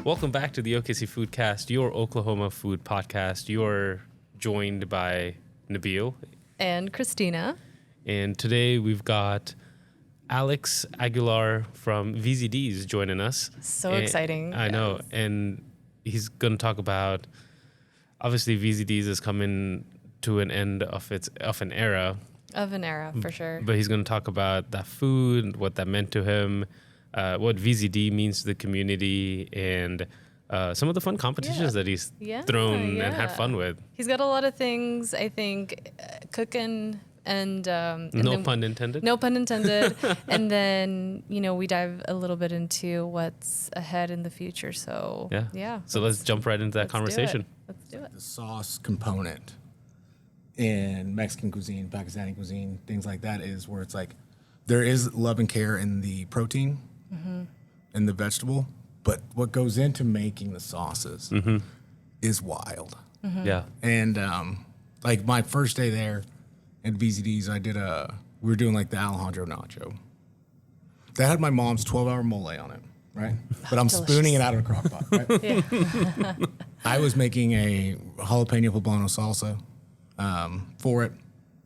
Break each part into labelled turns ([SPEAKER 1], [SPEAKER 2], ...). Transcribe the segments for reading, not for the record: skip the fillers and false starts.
[SPEAKER 1] Welcome back to the OKC Foodcast, your Oklahoma food podcast. You're joined by Nabil
[SPEAKER 2] and Christina.
[SPEAKER 1] And today we've got Alex Aguilar from VZDs joining us.
[SPEAKER 2] So exciting.
[SPEAKER 1] I know. And he's going to talk about, obviously VZDs is coming to an end of an era.
[SPEAKER 2] Of an era, for sure.
[SPEAKER 1] But he's going to talk about that food, what that meant to him, what VZD means to the community, and some of the fun competitions that he's thrown and had fun with.
[SPEAKER 2] He's got a lot of things, I think, cooking and
[SPEAKER 1] no pun intended.
[SPEAKER 2] No pun intended. And then, we dive a little bit into what's ahead in the future. So, yeah.
[SPEAKER 1] So let's jump right into that conversation.
[SPEAKER 2] Let's do it.
[SPEAKER 3] The sauce component in Mexican cuisine, Pakistani cuisine, things like that is where it's like there is love and care in the protein and the vegetable, but what goes into making the sauces is wild.
[SPEAKER 1] Yeah.
[SPEAKER 3] And like my first day there at VZD's, we were doing like the Alejandro nacho. That had my mom's 12-hour mole on it, right? But I'm spooning it out of a crock pot, right?
[SPEAKER 2] Yeah.
[SPEAKER 3] I was making a jalapeno poblano salsa for it.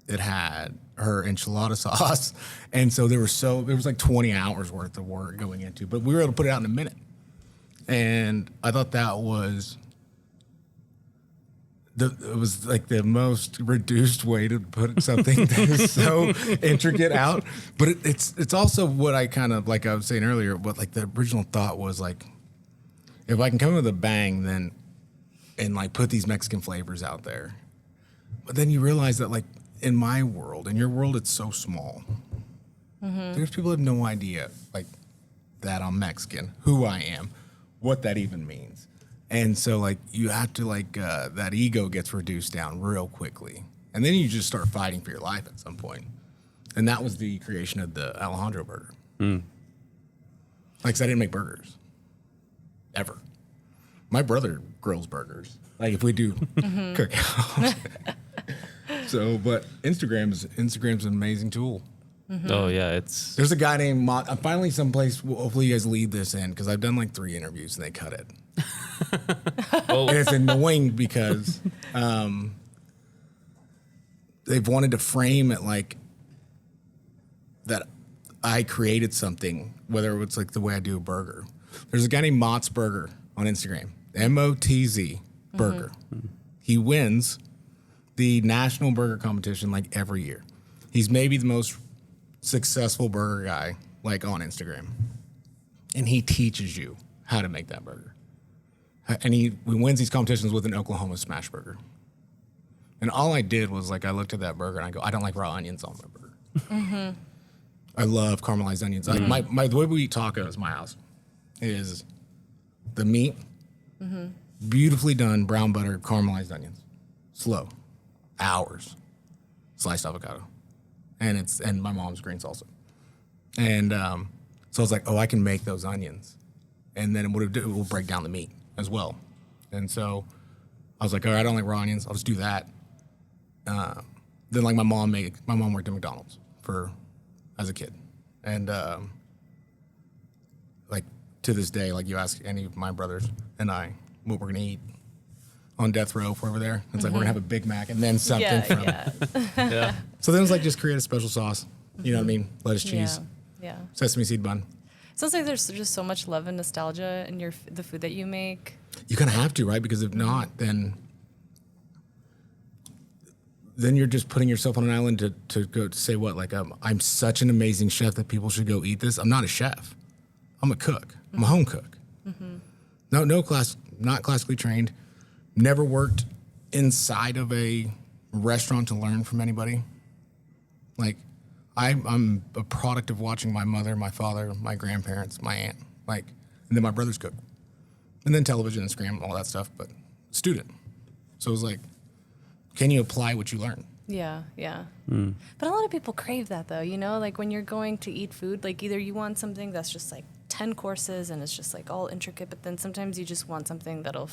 [SPEAKER 3] It had her enchilada sauce. And so there was like 20 hours worth of work going into, but we were able to put it out in a minute. And I thought that was it was like the most reduced way to put something that is so intricate out. But it's also what I kind of, like I was saying earlier, what like the original thought was like, if I can come in with a bang, then, and like put these Mexican flavors out there. But then you realize that like in my world, in your world, it's so small. There's people who have no idea like that I'm Mexican, who I am, what that even means. And so like you have to like, that ego gets reduced down real quickly. And then you just start fighting for your life at some point. And that was the creation of the Alejandro burger. Like, 'cause I didn't make burgers. Ever. My brother grills burgers. Like if we do cookout. So, but Instagram's an amazing tool.
[SPEAKER 1] Oh yeah,
[SPEAKER 3] There's a guy named Mott. Finally, someplace. Hopefully, you guys lead this in because I've done like 3 interviews and they cut it. And it's annoying because they've wanted to frame it like that I created something, whether it's like the way I do a burger. There's a guy named Mott's Burger on Instagram, MOTZ Burger. He wins the national burger competition like every year. He's maybe the most successful burger guy like on Instagram. And he teaches you how to make that burger. And he wins these competitions with an Oklahoma smash burger. And all I did was like I looked at that burger and I go, I don't like raw onions on my burger. I love caramelized onions. Like the way we eat tacos in my house is the meat, beautifully done brown butter, caramelized onions, slow, hours, sliced avocado, and my mom's green salsa, and so I was like, oh, I can make those onions, and then it will break down the meat as well, and so I was like, all right, I don't like raw onions, I'll just do that. Then like my mom worked at McDonald's as a kid, and like to this day, like you ask any of my brothers and I what we're gonna eat on death row if we're over there. It's like we're gonna have a Big Mac and then something from it. So then it's like just create a special sauce. You know what I mean? Lettuce, cheese, sesame seed bun.
[SPEAKER 2] Sounds like there's just so much love and nostalgia in the food that you make.
[SPEAKER 3] You kind of have to, right? Because if not, then you're just putting yourself on an island to go to say what? Like I'm such an amazing chef that people should go eat this. I'm not a chef. I'm a cook. I'm a home cook. No class, not classically trained. Never worked inside of a restaurant to learn from anybody. Like, I'm a product of watching my mother, my father, my grandparents, my aunt, like, and then my brothers cook. And then television, Instagram, all that stuff, but student. So it was like, can you apply what you learn?
[SPEAKER 2] Yeah. But a lot of people crave that, though, like when you're going to eat food, like either you want something that's just like 10 courses and it's just like all intricate, but then sometimes you just want something that'll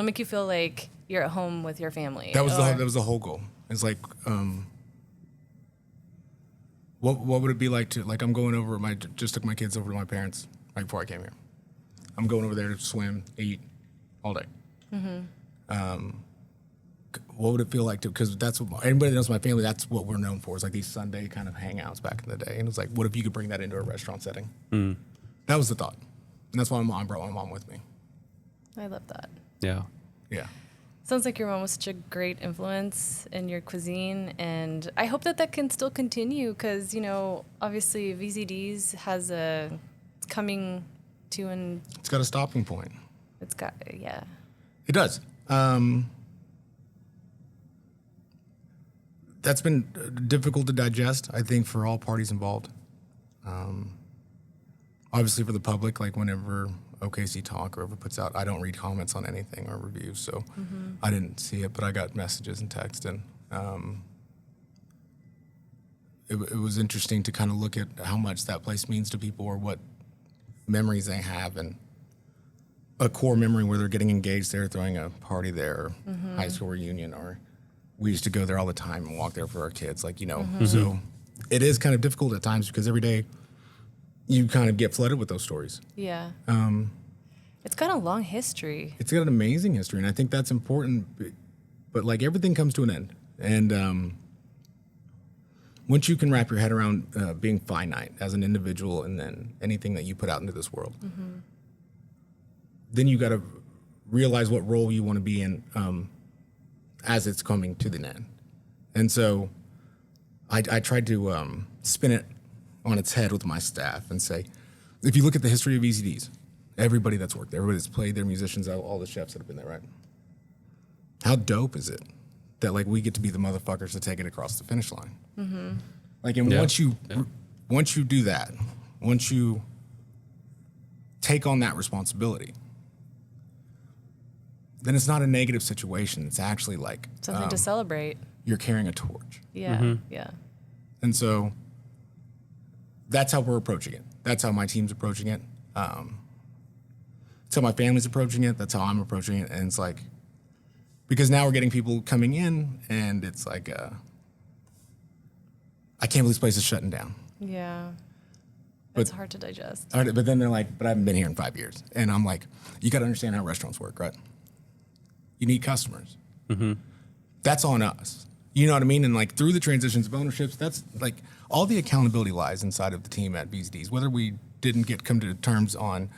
[SPEAKER 2] make you feel like you're at home with your family.
[SPEAKER 3] That was the whole goal. It's like, what would it be like to, like I'm going over, just took my kids over to my parents right before I came here. I'm going over there to swim, eat all day. What would it feel like to, because that's what, anybody that knows my family, that's what we're known for, is like these Sunday kind of hangouts back in the day. And it's like, what if you could bring that into a restaurant setting? That was the thought. And that's why my mom brought my mom with me.
[SPEAKER 2] I love that.
[SPEAKER 1] Yeah.
[SPEAKER 3] Yeah.
[SPEAKER 2] Sounds like your mom was such a great influence in your cuisine, and I hope that can still continue because, you know, obviously VZD's has it's coming to an...
[SPEAKER 3] It's got a stopping point.
[SPEAKER 2] It's got, yeah.
[SPEAKER 3] It does. That's been difficult to digest, I think, for all parties involved. Obviously for the public, like whenever OKC Talk or whoever puts out, I don't read comments on anything or reviews, so I didn't see it, but I got messages and text, and it was interesting to kind of look at how much that place means to people or what memories they have, and a core memory where they're getting engaged there, throwing a party there, or high school reunion, or we used to go there all the time and walk there for our kids, like, you know. So it is kind of difficult at times because every day you kind of get flooded with those stories.
[SPEAKER 2] Yeah. It's got a long history.
[SPEAKER 3] It's got an amazing history, and I think that's important. But like everything comes to an end, and once you can wrap your head around being finite as an individual, and then anything that you put out into this world, then you got to realize what role you want to be in as it's coming to the end. And so I tried to spin it on its head with my staff and say, if you look at the history of VZDs, everybody that's worked there, everybody that's played there, musicians, all the chefs that have been there, right? How dope is it that like we get to be the motherfuckers to take it across the finish line? Like, and once you do that, once you take on that responsibility, then it's not a negative situation. It's actually like
[SPEAKER 2] something to celebrate.
[SPEAKER 3] You're carrying a torch.
[SPEAKER 2] Yeah, yeah.
[SPEAKER 3] And so that's how we're approaching it. That's how my team's approaching it. That's how my family's approaching it. That's how I'm approaching it. And it's like, because now we're getting people coming in, and it's like, I can't believe this place is shutting down.
[SPEAKER 2] Yeah. It's hard to digest.
[SPEAKER 3] But then they're like, but I haven't been here in 5 years. And I'm like, you got to understand how restaurants work, right? You need customers. That's on us. You know what I mean? And like through the transitions of ownerships, that's like all the accountability lies inside of the team at VZDs. Whether we didn't come to terms on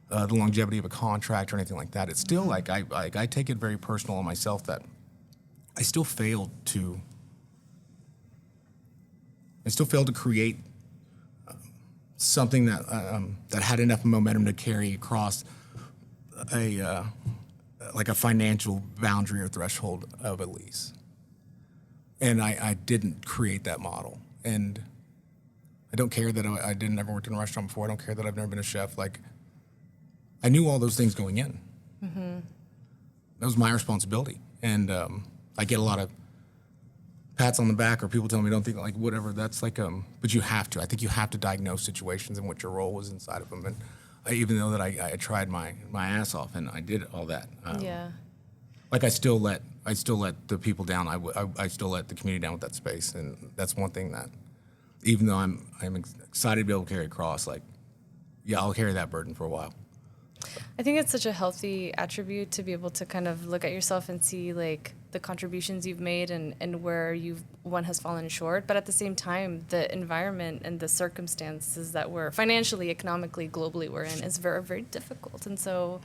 [SPEAKER 3] the longevity of a contract or anything like that, it's still like I take it very personal on myself that I still failed to create something that had enough momentum to carry across a financial boundary or threshold of a lease. And I didn't create that model. And I don't care that I didn't ever worked in a restaurant before. I don't care that I've never been a chef. Like, I knew all those things going in. That was my responsibility. And I get a lot of pats on the back or people telling me don't think, like, whatever. That's like, but you have to. I think you have to diagnose situations and what your role was inside of them. And even though that I tried my ass off and I did all that. Like I still let the people down. I still let the community down with that space, and that's one thing that, even though I'm excited to be able to carry across, like, yeah, I'll carry that burden for a while.
[SPEAKER 2] I think it's such a healthy attribute to be able to kind of look at yourself and see like the contributions you've made and where one has fallen short, but at the same time, the environment and the circumstances that we're financially, economically, globally we're in is very, very difficult, and so.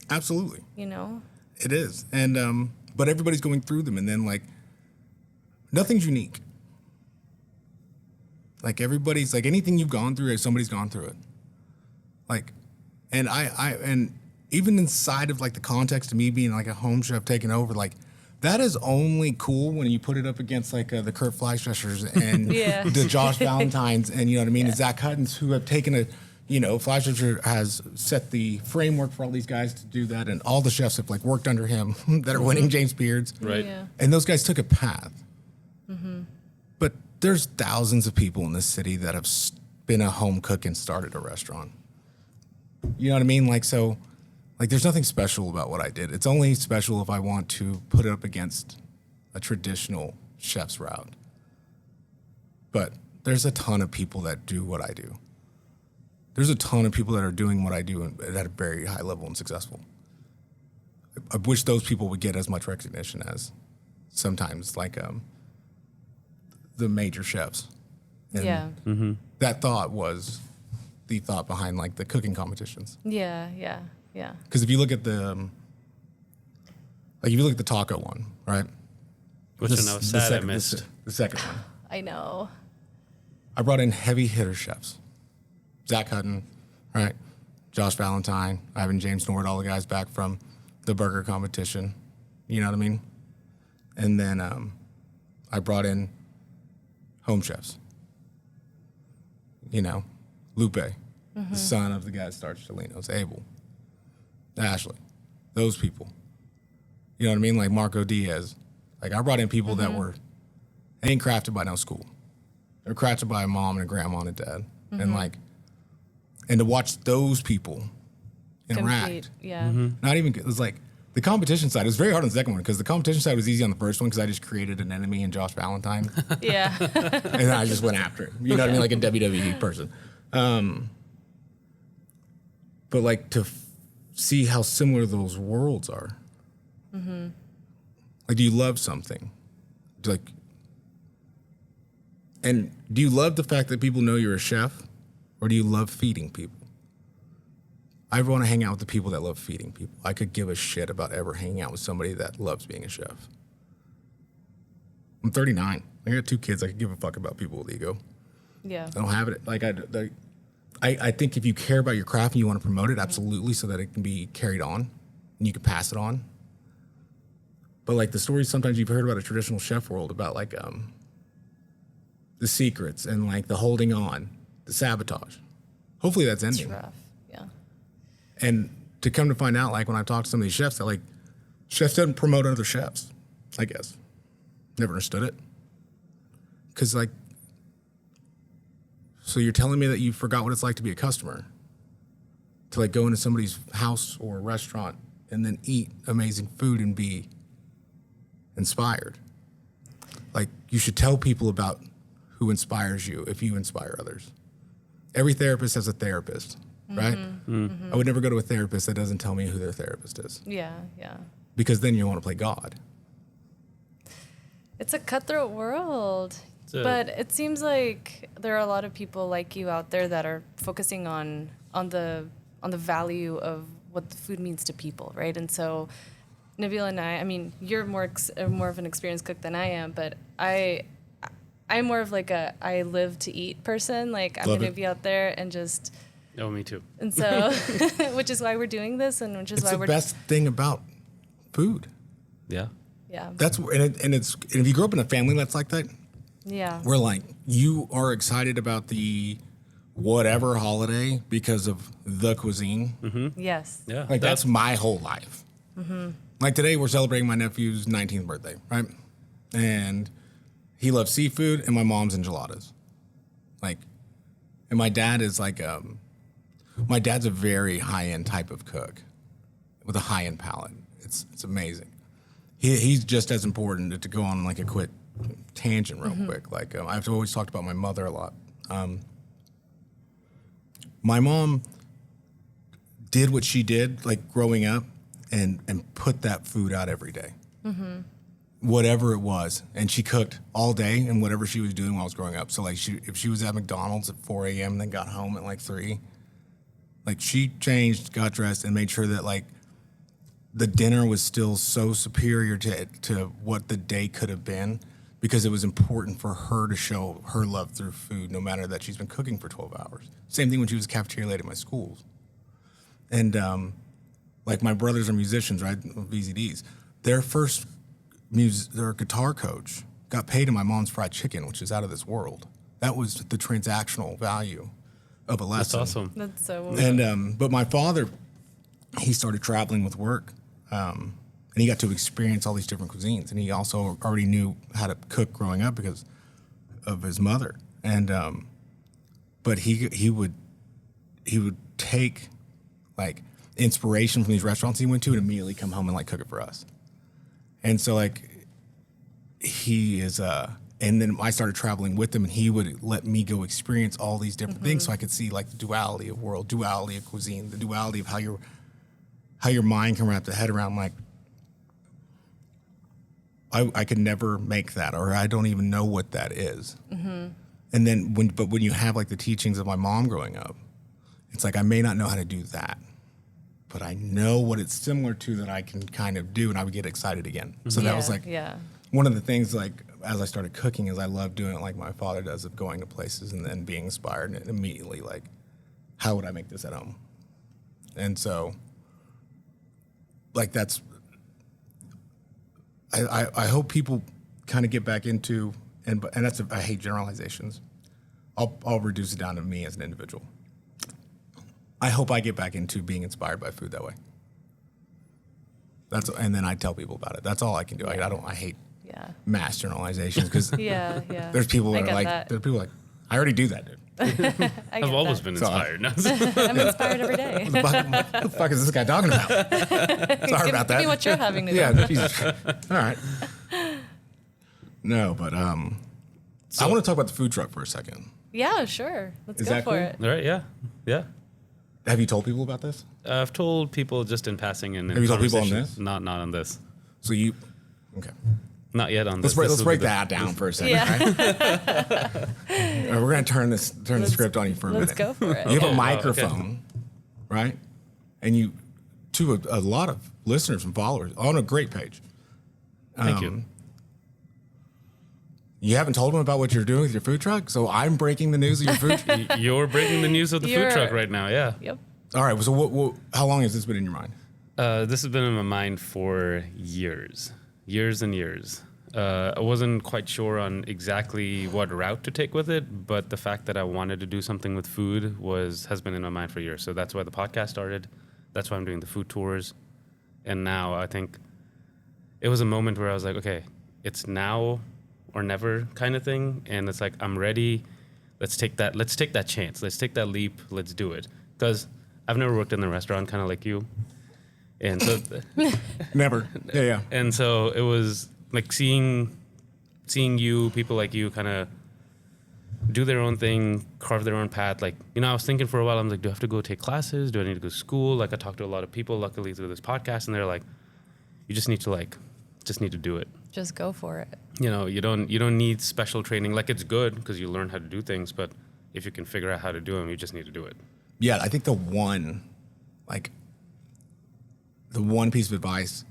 [SPEAKER 3] Absolutely.
[SPEAKER 2] You know.
[SPEAKER 3] It is, and but everybody's going through them, and then like nothing's unique. Like everybody's like anything you've gone through, somebody's gone through it. Like, and and even inside of like the context of me being like a home chef taking over, like that is only cool when you put it up against like the Kurt Fleischers and the Josh Valentines, and you know what I mean, the Zach Huttons, who have taken a. You know, Fleischer has set the framework for all these guys to do that, and all the chefs have like worked under him that are winning James Beards.
[SPEAKER 1] Right.
[SPEAKER 2] Yeah.
[SPEAKER 3] And those guys took a path. But there's thousands of people in this city that have been a home cook and started a restaurant. You know what I mean? Like, so, like, there's nothing special about what I did. It's only special if I want to put it up against a traditional chef's route. But there's a ton of people that do what I do. there's a ton of people that are doing what I do at a very high level and successful. I wish those people would get as much recognition as sometimes like the major chefs. And that thought was the thought behind like the cooking competitions.
[SPEAKER 2] Yeah.
[SPEAKER 3] Because if you look at the taco one, right?
[SPEAKER 1] Which one I was sad I missed.
[SPEAKER 3] The second one.
[SPEAKER 2] I know.
[SPEAKER 3] I brought in heavy hitter chefs. Zach Hutton, right? Josh Valentine, Ivan James Nord, all the guys back from the burger competition. You know what I mean? And then I brought in home chefs. You know, Lupe, the son of the guy that starts Cholinos, Abel, Ashley, those people. You know what I mean? Like Marco Diaz. Like I brought in people that were ain't crafted by no school. They're crafted by a mom and a grandma and a dad. And to watch those people interact. Not even, it was like the competition side. It was very hard on the second one because the competition side was easy on the first one because I just created an enemy in Josh Valentine.
[SPEAKER 2] Yeah.
[SPEAKER 3] And then I just went after it. You know what I mean? Like a WWE person. But like to see how similar those worlds are. Like, do you love something? Like, and do you love the fact that people know you're a chef, or do you love feeding people? I want to hang out with the people that love feeding people. I could give a shit about ever hanging out with somebody that loves being a chef. I'm 39. I got 2 kids. I could give a fuck about people with ego.
[SPEAKER 2] Yeah.
[SPEAKER 3] I don't have it. Like I think if you care about your craft and you want to promote it, absolutely, so that it can be carried on and you can pass it on. But like the stories sometimes you've heard about a traditional chef world about like the secrets and like the holding on, the sabotage. Hopefully that's ending.
[SPEAKER 2] It's rough. Yeah.
[SPEAKER 3] And to come to find out, like when I talk to some of these chefs, that like chefs don't promote other chefs, I guess. Never understood it. Because like, so you're telling me that you forgot what it's like to be a customer, to like go into somebody's house or restaurant and then eat amazing food and be inspired. Like you should tell people about who inspires you if you inspire others. Every therapist has a therapist, right? I would never go to a therapist that doesn't tell me who their therapist is.
[SPEAKER 2] Yeah.
[SPEAKER 3] Because then you want to play God.
[SPEAKER 2] It's a cutthroat world. But it seems like there are a lot of people like you out there that are focusing on the value of what the food means to people, right? And so Nabil and I mean, you're more of an experienced cook than I am, but I'm more of like I live to eat person. Like I'm going to be out there and just.
[SPEAKER 1] Oh, me too.
[SPEAKER 2] And so, which is why we're doing this, and which is why we're.
[SPEAKER 3] It's the best thing about food.
[SPEAKER 1] Yeah.
[SPEAKER 2] Yeah.
[SPEAKER 3] That's and if you grew up in a family that's like that.
[SPEAKER 2] Yeah.
[SPEAKER 3] Where like you are excited about the whatever holiday because of the cuisine.
[SPEAKER 2] Yes.
[SPEAKER 1] Yeah.
[SPEAKER 3] Like that's my whole life. Like today we're celebrating my nephew's 19th birthday, right? And he loves seafood and my mom's enchiladas. Like, and my dad is like, my dad's a very high-end type of cook with a high-end palate. It's amazing. He's just as important to go on like a quick tangent real quick. Like I've always talked about my mother a lot. My mom did what she did like growing up and put that food out every day. Whatever it was. And she cooked all day and whatever she was doing while I was growing up. So like if she was at McDonald's at 4 a.m. and then got home at like 3, like she changed, got dressed and made sure that like the dinner was still so superior to what the day could have been, because it was important for her to show her love through food, no matter that she's been cooking for 12 hours. Same thing when she was a cafeteria lady at my schools. And like my brothers are musicians, right? VZDs. Their first their guitar coach got paid in my mom's fried chicken, which is out of this world. That was the transactional value of a lesson.
[SPEAKER 1] That's awesome.
[SPEAKER 2] That's so.
[SPEAKER 3] And but my father, he started traveling with work. And he got to experience all these different cuisines. And he also already knew how to cook growing up because of his mother. And but he would take like inspiration from these restaurants he went to and immediately come home and like cook it for us. And so like he is And then I started traveling with him, and he would let me go experience all these different things, so I could see like the duality of world, duality of cuisine, the duality of how your mind can wrap the head around. Like, I could never make that, or I don't even know what that is. And then when you have like the teachings of my mom growing up, it's like I may not know how to do that, but I know what it's similar to that I can kind of do, and I would get excited again. So that was like one of the things, like, as I started cooking, is I love doing it like my father does, of going to places and then being inspired and immediately like, how would I make this at home? And so, like, that's, I hope people kind of get back into, and that's, I hate generalizations. I'll reduce it down to me as an individual. I hope I get back into being inspired by food that way. And then I tell people about it. That's all I can do. I hate mass generalizations, because there's people that are like, I already do that, dude.
[SPEAKER 1] I've always been inspired.
[SPEAKER 2] I'm inspired every day.
[SPEAKER 3] What the fuck is this guy talking about? Sorry about that.
[SPEAKER 2] Give me what you're having to do.
[SPEAKER 3] Yeah, Jesus. All right. No, but I want to talk about the food truck for a second.
[SPEAKER 2] Yeah, sure. Let's go for it.
[SPEAKER 1] All right, yeah.
[SPEAKER 3] Have you told people about this?
[SPEAKER 1] I've told people just in passing and
[SPEAKER 3] have you told people on this?
[SPEAKER 1] Not on this.
[SPEAKER 3] So okay.
[SPEAKER 1] Not yet on this.
[SPEAKER 3] Let's break that down for a second, right? We're going to turn the script on you for a minute.
[SPEAKER 2] Let's go for it.
[SPEAKER 3] You have a microphone, right? And you, to a lot of listeners and followers, on a great page.
[SPEAKER 1] Thank you.
[SPEAKER 3] You haven't told them about what you're doing with your food truck, so I'm breaking the news of your food truck?
[SPEAKER 1] You're breaking the news of the food truck right now, yeah.
[SPEAKER 2] Yep.
[SPEAKER 3] All right, so how long has this been in your mind?
[SPEAKER 1] This has been in my mind for years and years. I wasn't quite sure on exactly what route to take with it, but the fact that I wanted to do something with food has been in my mind for years. So that's why the podcast started. That's why I'm doing the food tours. And now I think it was a moment where I was like, okay, it's now or never kind of thing. And it's like, I'm ready. Let's take that chance. Let's take that leap. Let's do it. Because I've never worked in the restaurant, kind of like you. And so
[SPEAKER 3] never. Yeah.
[SPEAKER 1] And so it was like seeing you, people like you, kind of do their own thing, carve their own path. Like, I was thinking for a while, I'm like, do I have to go take classes? Do I need to go to school? Like, I talked to a lot of people, luckily, through this podcast, and they're like, you just need to do it.
[SPEAKER 2] Just go for it.
[SPEAKER 3] Mm-hmm.
[SPEAKER 1] You don't need special training. Like, it's good because you learn how to do things, but if you can figure out how to do them, you just need to do it.
[SPEAKER 3] Yeah, I think the one piece of advice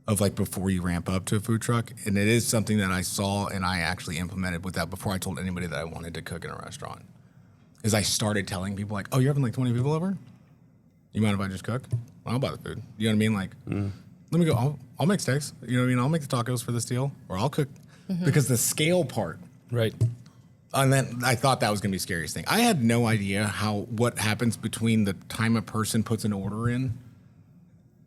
[SPEAKER 3] of, like, before you ramp up to a food truck, and it is something that I saw and I actually implemented with that before I told anybody that I wanted to cook in a restaurant, is I started telling people, like, oh, you're having like 20 people over? You mind if I just cook? I'll buy the food. You know what I mean? Like, let me go. I'll make steaks. You know what I mean? I'll make the tacos for this deal, or I'll cook. Because the scale part.
[SPEAKER 1] Right.
[SPEAKER 3] And then I thought that was going to be the scariest thing. I had no idea what happens between the time a person puts an order in.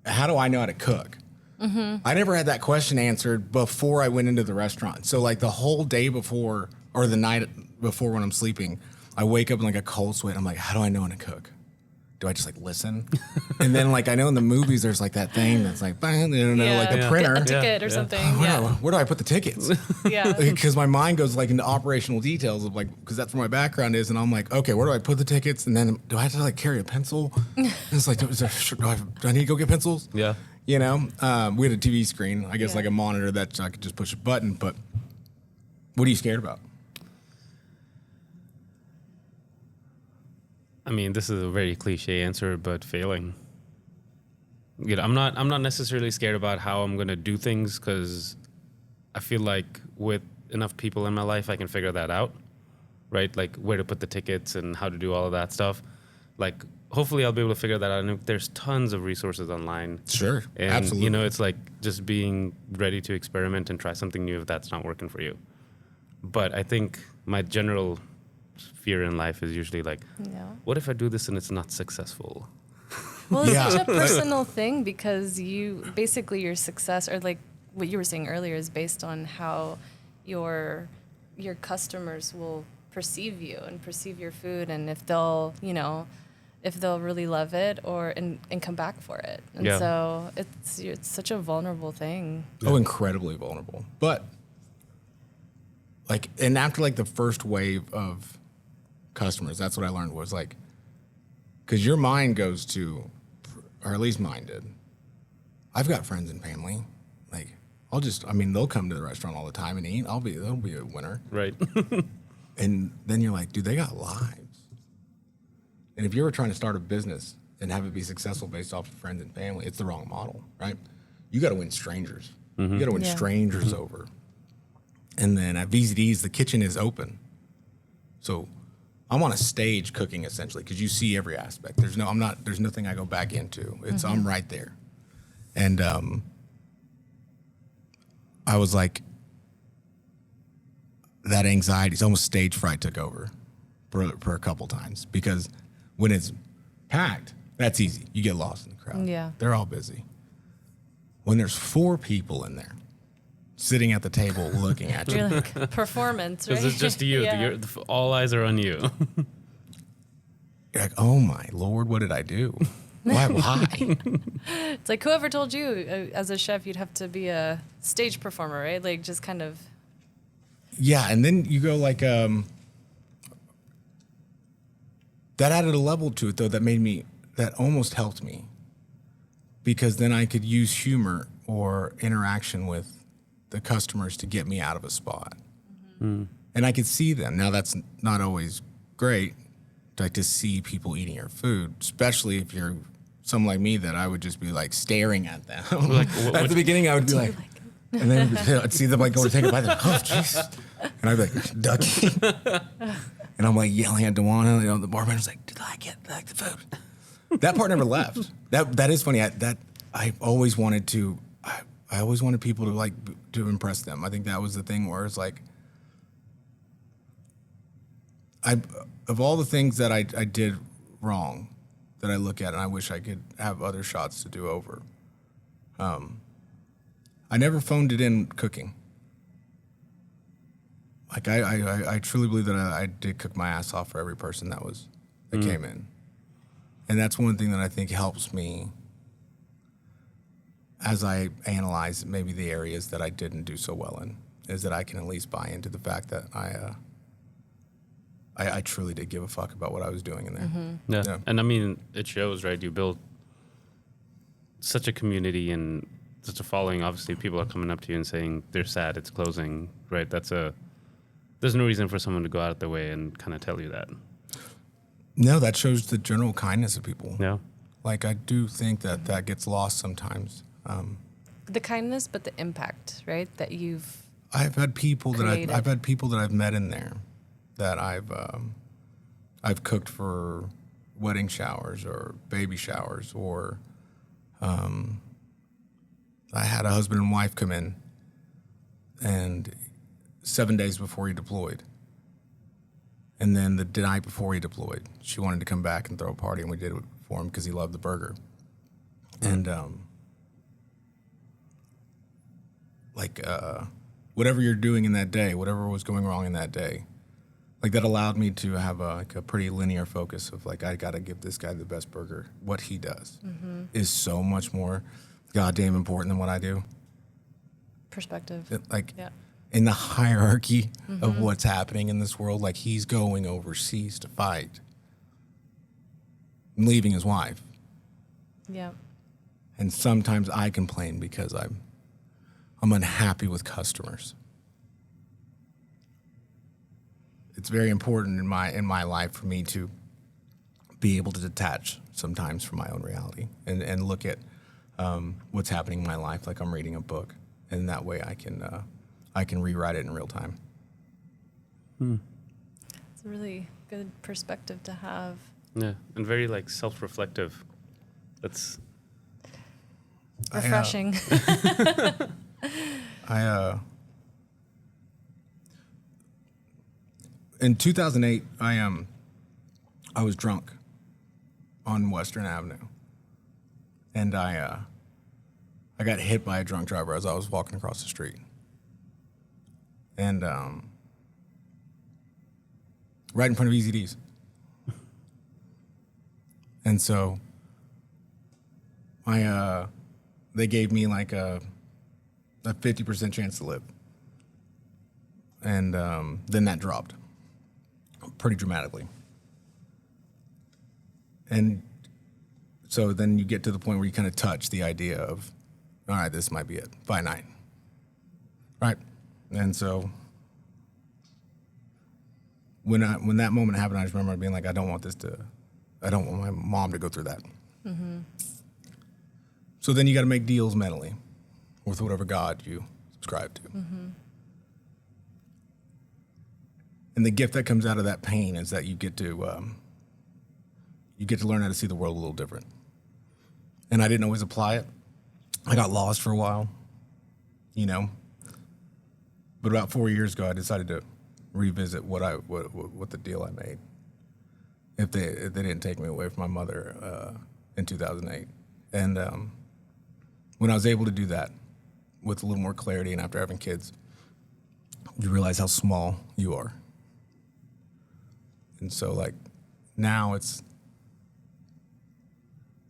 [SPEAKER 3] How do I know how to cook? I never had that question answered before I went into the restaurant. So, like, the whole day before, or the night before when I'm sleeping, I wake up in like a cold sweat. I'm like, how do I know how to cook? Do I just like listen? And then, like, I know in the movies there's like that thing that's like, like the printer.
[SPEAKER 2] A ticket or something.
[SPEAKER 3] Where do I put the tickets? Because my mind goes like into operational details of, like, because that's where my background is. And I'm like, okay, where do I put the tickets? And then do I have to like carry a pencil? And it's like, do I need to go get pencils?
[SPEAKER 1] Yeah.
[SPEAKER 3] We had a TV screen, I guess, like a monitor that I could just push a button. But what are you scared about?
[SPEAKER 1] I mean, this is a very cliche answer, but failing. I'm not necessarily scared about how I'm going to do things, because I feel like with enough people in my life, I can figure that out, right? Like where to put the tickets and how to do all of that stuff. Like, hopefully I'll be able to figure that out. And there's tons of resources online.
[SPEAKER 3] Sure,
[SPEAKER 1] and,
[SPEAKER 3] absolutely.
[SPEAKER 1] It's like just being ready to experiment and try something new if that's not working for you. But I think my general fear in life is usually like, what if I do this and it's not successful?
[SPEAKER 2] Well, it's such a personal thing, because your success, or like what you were saying earlier, is based on how your customers will perceive you and perceive your food, and if they'll really love it and come back for it. And so it's such a vulnerable thing.
[SPEAKER 3] Oh, incredibly vulnerable. But like, and after like the first wave of customers, that's what I learned was like, because your mind goes to, or at least mine did. I've got friends and family. Like, they'll come to the restaurant all the time and eat. They'll be a winner.
[SPEAKER 1] Right.
[SPEAKER 3] And then you're like, dude, they got lives. And if you were trying to start a business and have it be successful based off of friends and family, it's the wrong model, right? You got to win strangers. You got to win strangers over. And then at VZD's, the kitchen is open. So I'm on a stage cooking essentially because you see every aspect. There's nothing I go back into. I'm right there. And I was like, that anxiety, it's almost stage fright took over for a couple times because when it's packed, that's easy. You get lost in the crowd.
[SPEAKER 2] Yeah.
[SPEAKER 3] They're all busy. When there's 4 people in there sitting at the table looking at you.
[SPEAKER 2] You're like, performance, right?
[SPEAKER 1] Because it's just you.
[SPEAKER 2] Yeah.
[SPEAKER 1] All eyes are on you.
[SPEAKER 3] You're like, oh my Lord, what did I do? Why?
[SPEAKER 2] It's like whoever told you as a chef you'd have to be a stage performer, right? Like just kind of.
[SPEAKER 3] Yeah, and then you go like, that added a level to it though that almost helped me. Because then I could use humor or interaction with the customers to get me out of a spot. And I could see them. Now that's not always great, like to see people eating your food, especially if you're someone like me that I would just be like staring at them.
[SPEAKER 1] Like,
[SPEAKER 3] at the beginning I would be like, and then I'd see them like go to take a bite. Oh, jeez. And I'd be like, ducky. And I'm like yelling at Dewana, the bartender's like, did I get like the food? That part never left. That is funny. I always wanted to. I always wanted people to impress them. I think that was the thing where it's like, of all the things that I did wrong, that I look at and I wish I could have other shots to do over. I never phoned it in cooking. Like I truly believe that I did cook my ass off for every person that came in. And that's one thing that I think helps me as I analyze maybe the areas that I didn't do so well in, is that I can at least buy into the fact that I truly did give a fuck about what I was doing in there.
[SPEAKER 1] Yeah. And I mean, it shows, right? You build such a community and such a following. Obviously, people are coming up to you and saying they're sad it's closing, right? There's no reason for someone to go out of their way and kind of tell you that.
[SPEAKER 3] No, that shows the general kindness of people.
[SPEAKER 1] Yeah.
[SPEAKER 3] Like, I do think that gets lost sometimes.
[SPEAKER 2] The kindness, but the impact, right? That you've.
[SPEAKER 3] I've had people
[SPEAKER 2] created.
[SPEAKER 3] I've had people that I've met in there that I've cooked for wedding showers or baby showers, or I had a husband and wife come in, and 7 days before he deployed. And then the night before he deployed, she wanted to come back and throw a party, and we did it for him because he loved the burger. And whatever you're doing in that day, whatever was going wrong in that day, like that allowed me to have a pretty linear focus of like, I got to give this guy the best burger. What he does is so much more goddamn important than what I do.
[SPEAKER 2] Perspective. Yeah.
[SPEAKER 3] In the hierarchy of what's happening in this world, like he's going overseas to fight, leaving his wife.
[SPEAKER 2] Yeah.
[SPEAKER 3] And sometimes I complain because I'm unhappy with customers. It's very important in my life for me to be able to detach sometimes from my own reality and look at what's happening in my life like I'm reading a book, and that way I can rewrite it in real time.
[SPEAKER 2] It's a really good perspective to have.
[SPEAKER 1] Yeah, and very like self-reflective. That's
[SPEAKER 2] refreshing.
[SPEAKER 3] In 2008, I was drunk on Western Avenue, and I got hit by a drunk driver as I was walking across the street, and right in front of VZD's. And so they gave me like a 50% chance to live. and then that dropped pretty dramatically. And so then you get to the point where you kind of touch the idea of, all right, this might be it, by night. Right? And so when that moment happened, I just remember being like, I don't want my mom to go through that. Mm-hmm. So then you got to make deals mentally with whatever God you subscribe to. Mm-hmm. And the gift that comes out of that pain is that you get to learn how to see the world a little different. And I didn't always apply it. I got lost for a while, you know. But about 4 years ago, I decided to revisit what the deal I made. If they didn't take me away from my mother in 2008, and when I was able to do that with a little more clarity, and after having kids, you realize how small you are. And so, like, now it's,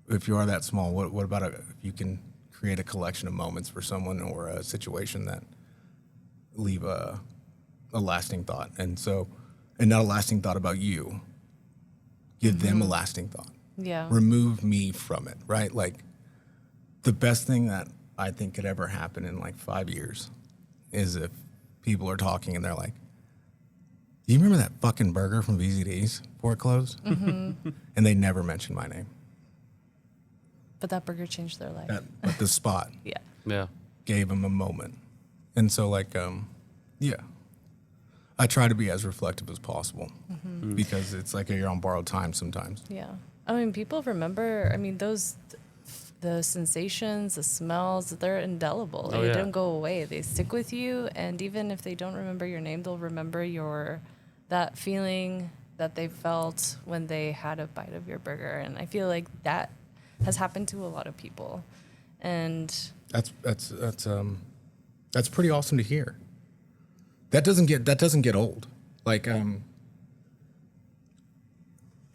[SPEAKER 3] if you are that small, what about if you can create a collection of moments for someone or a situation that leave a lasting thought, and not a lasting thought about you. Give them a lasting thought.
[SPEAKER 2] Yeah.
[SPEAKER 3] Remove me from it, right? Like, the best thing that I think could ever happen in like 5 years is if people are talking and they're like, "You remember that fucking burger from VZD's before it closed?" Mm-hmm. And they never mentioned my name.
[SPEAKER 2] But that burger changed their life.
[SPEAKER 3] But the spot
[SPEAKER 1] Yeah.
[SPEAKER 3] gave them a moment. And so, like, I try to be as reflective as possible because it's like you're on borrowed time sometimes.
[SPEAKER 2] Yeah. I mean, people remember, the sensations, the smells, they're indelible.
[SPEAKER 1] Oh,
[SPEAKER 2] They
[SPEAKER 1] yeah.
[SPEAKER 2] don't go away. They stick with you. And even if they don't remember your name, they'll remember that feeling that they felt when they had a bite of your burger. And I feel like that has happened to a lot of people. And
[SPEAKER 3] That's pretty awesome to hear. That doesn't get old. Like,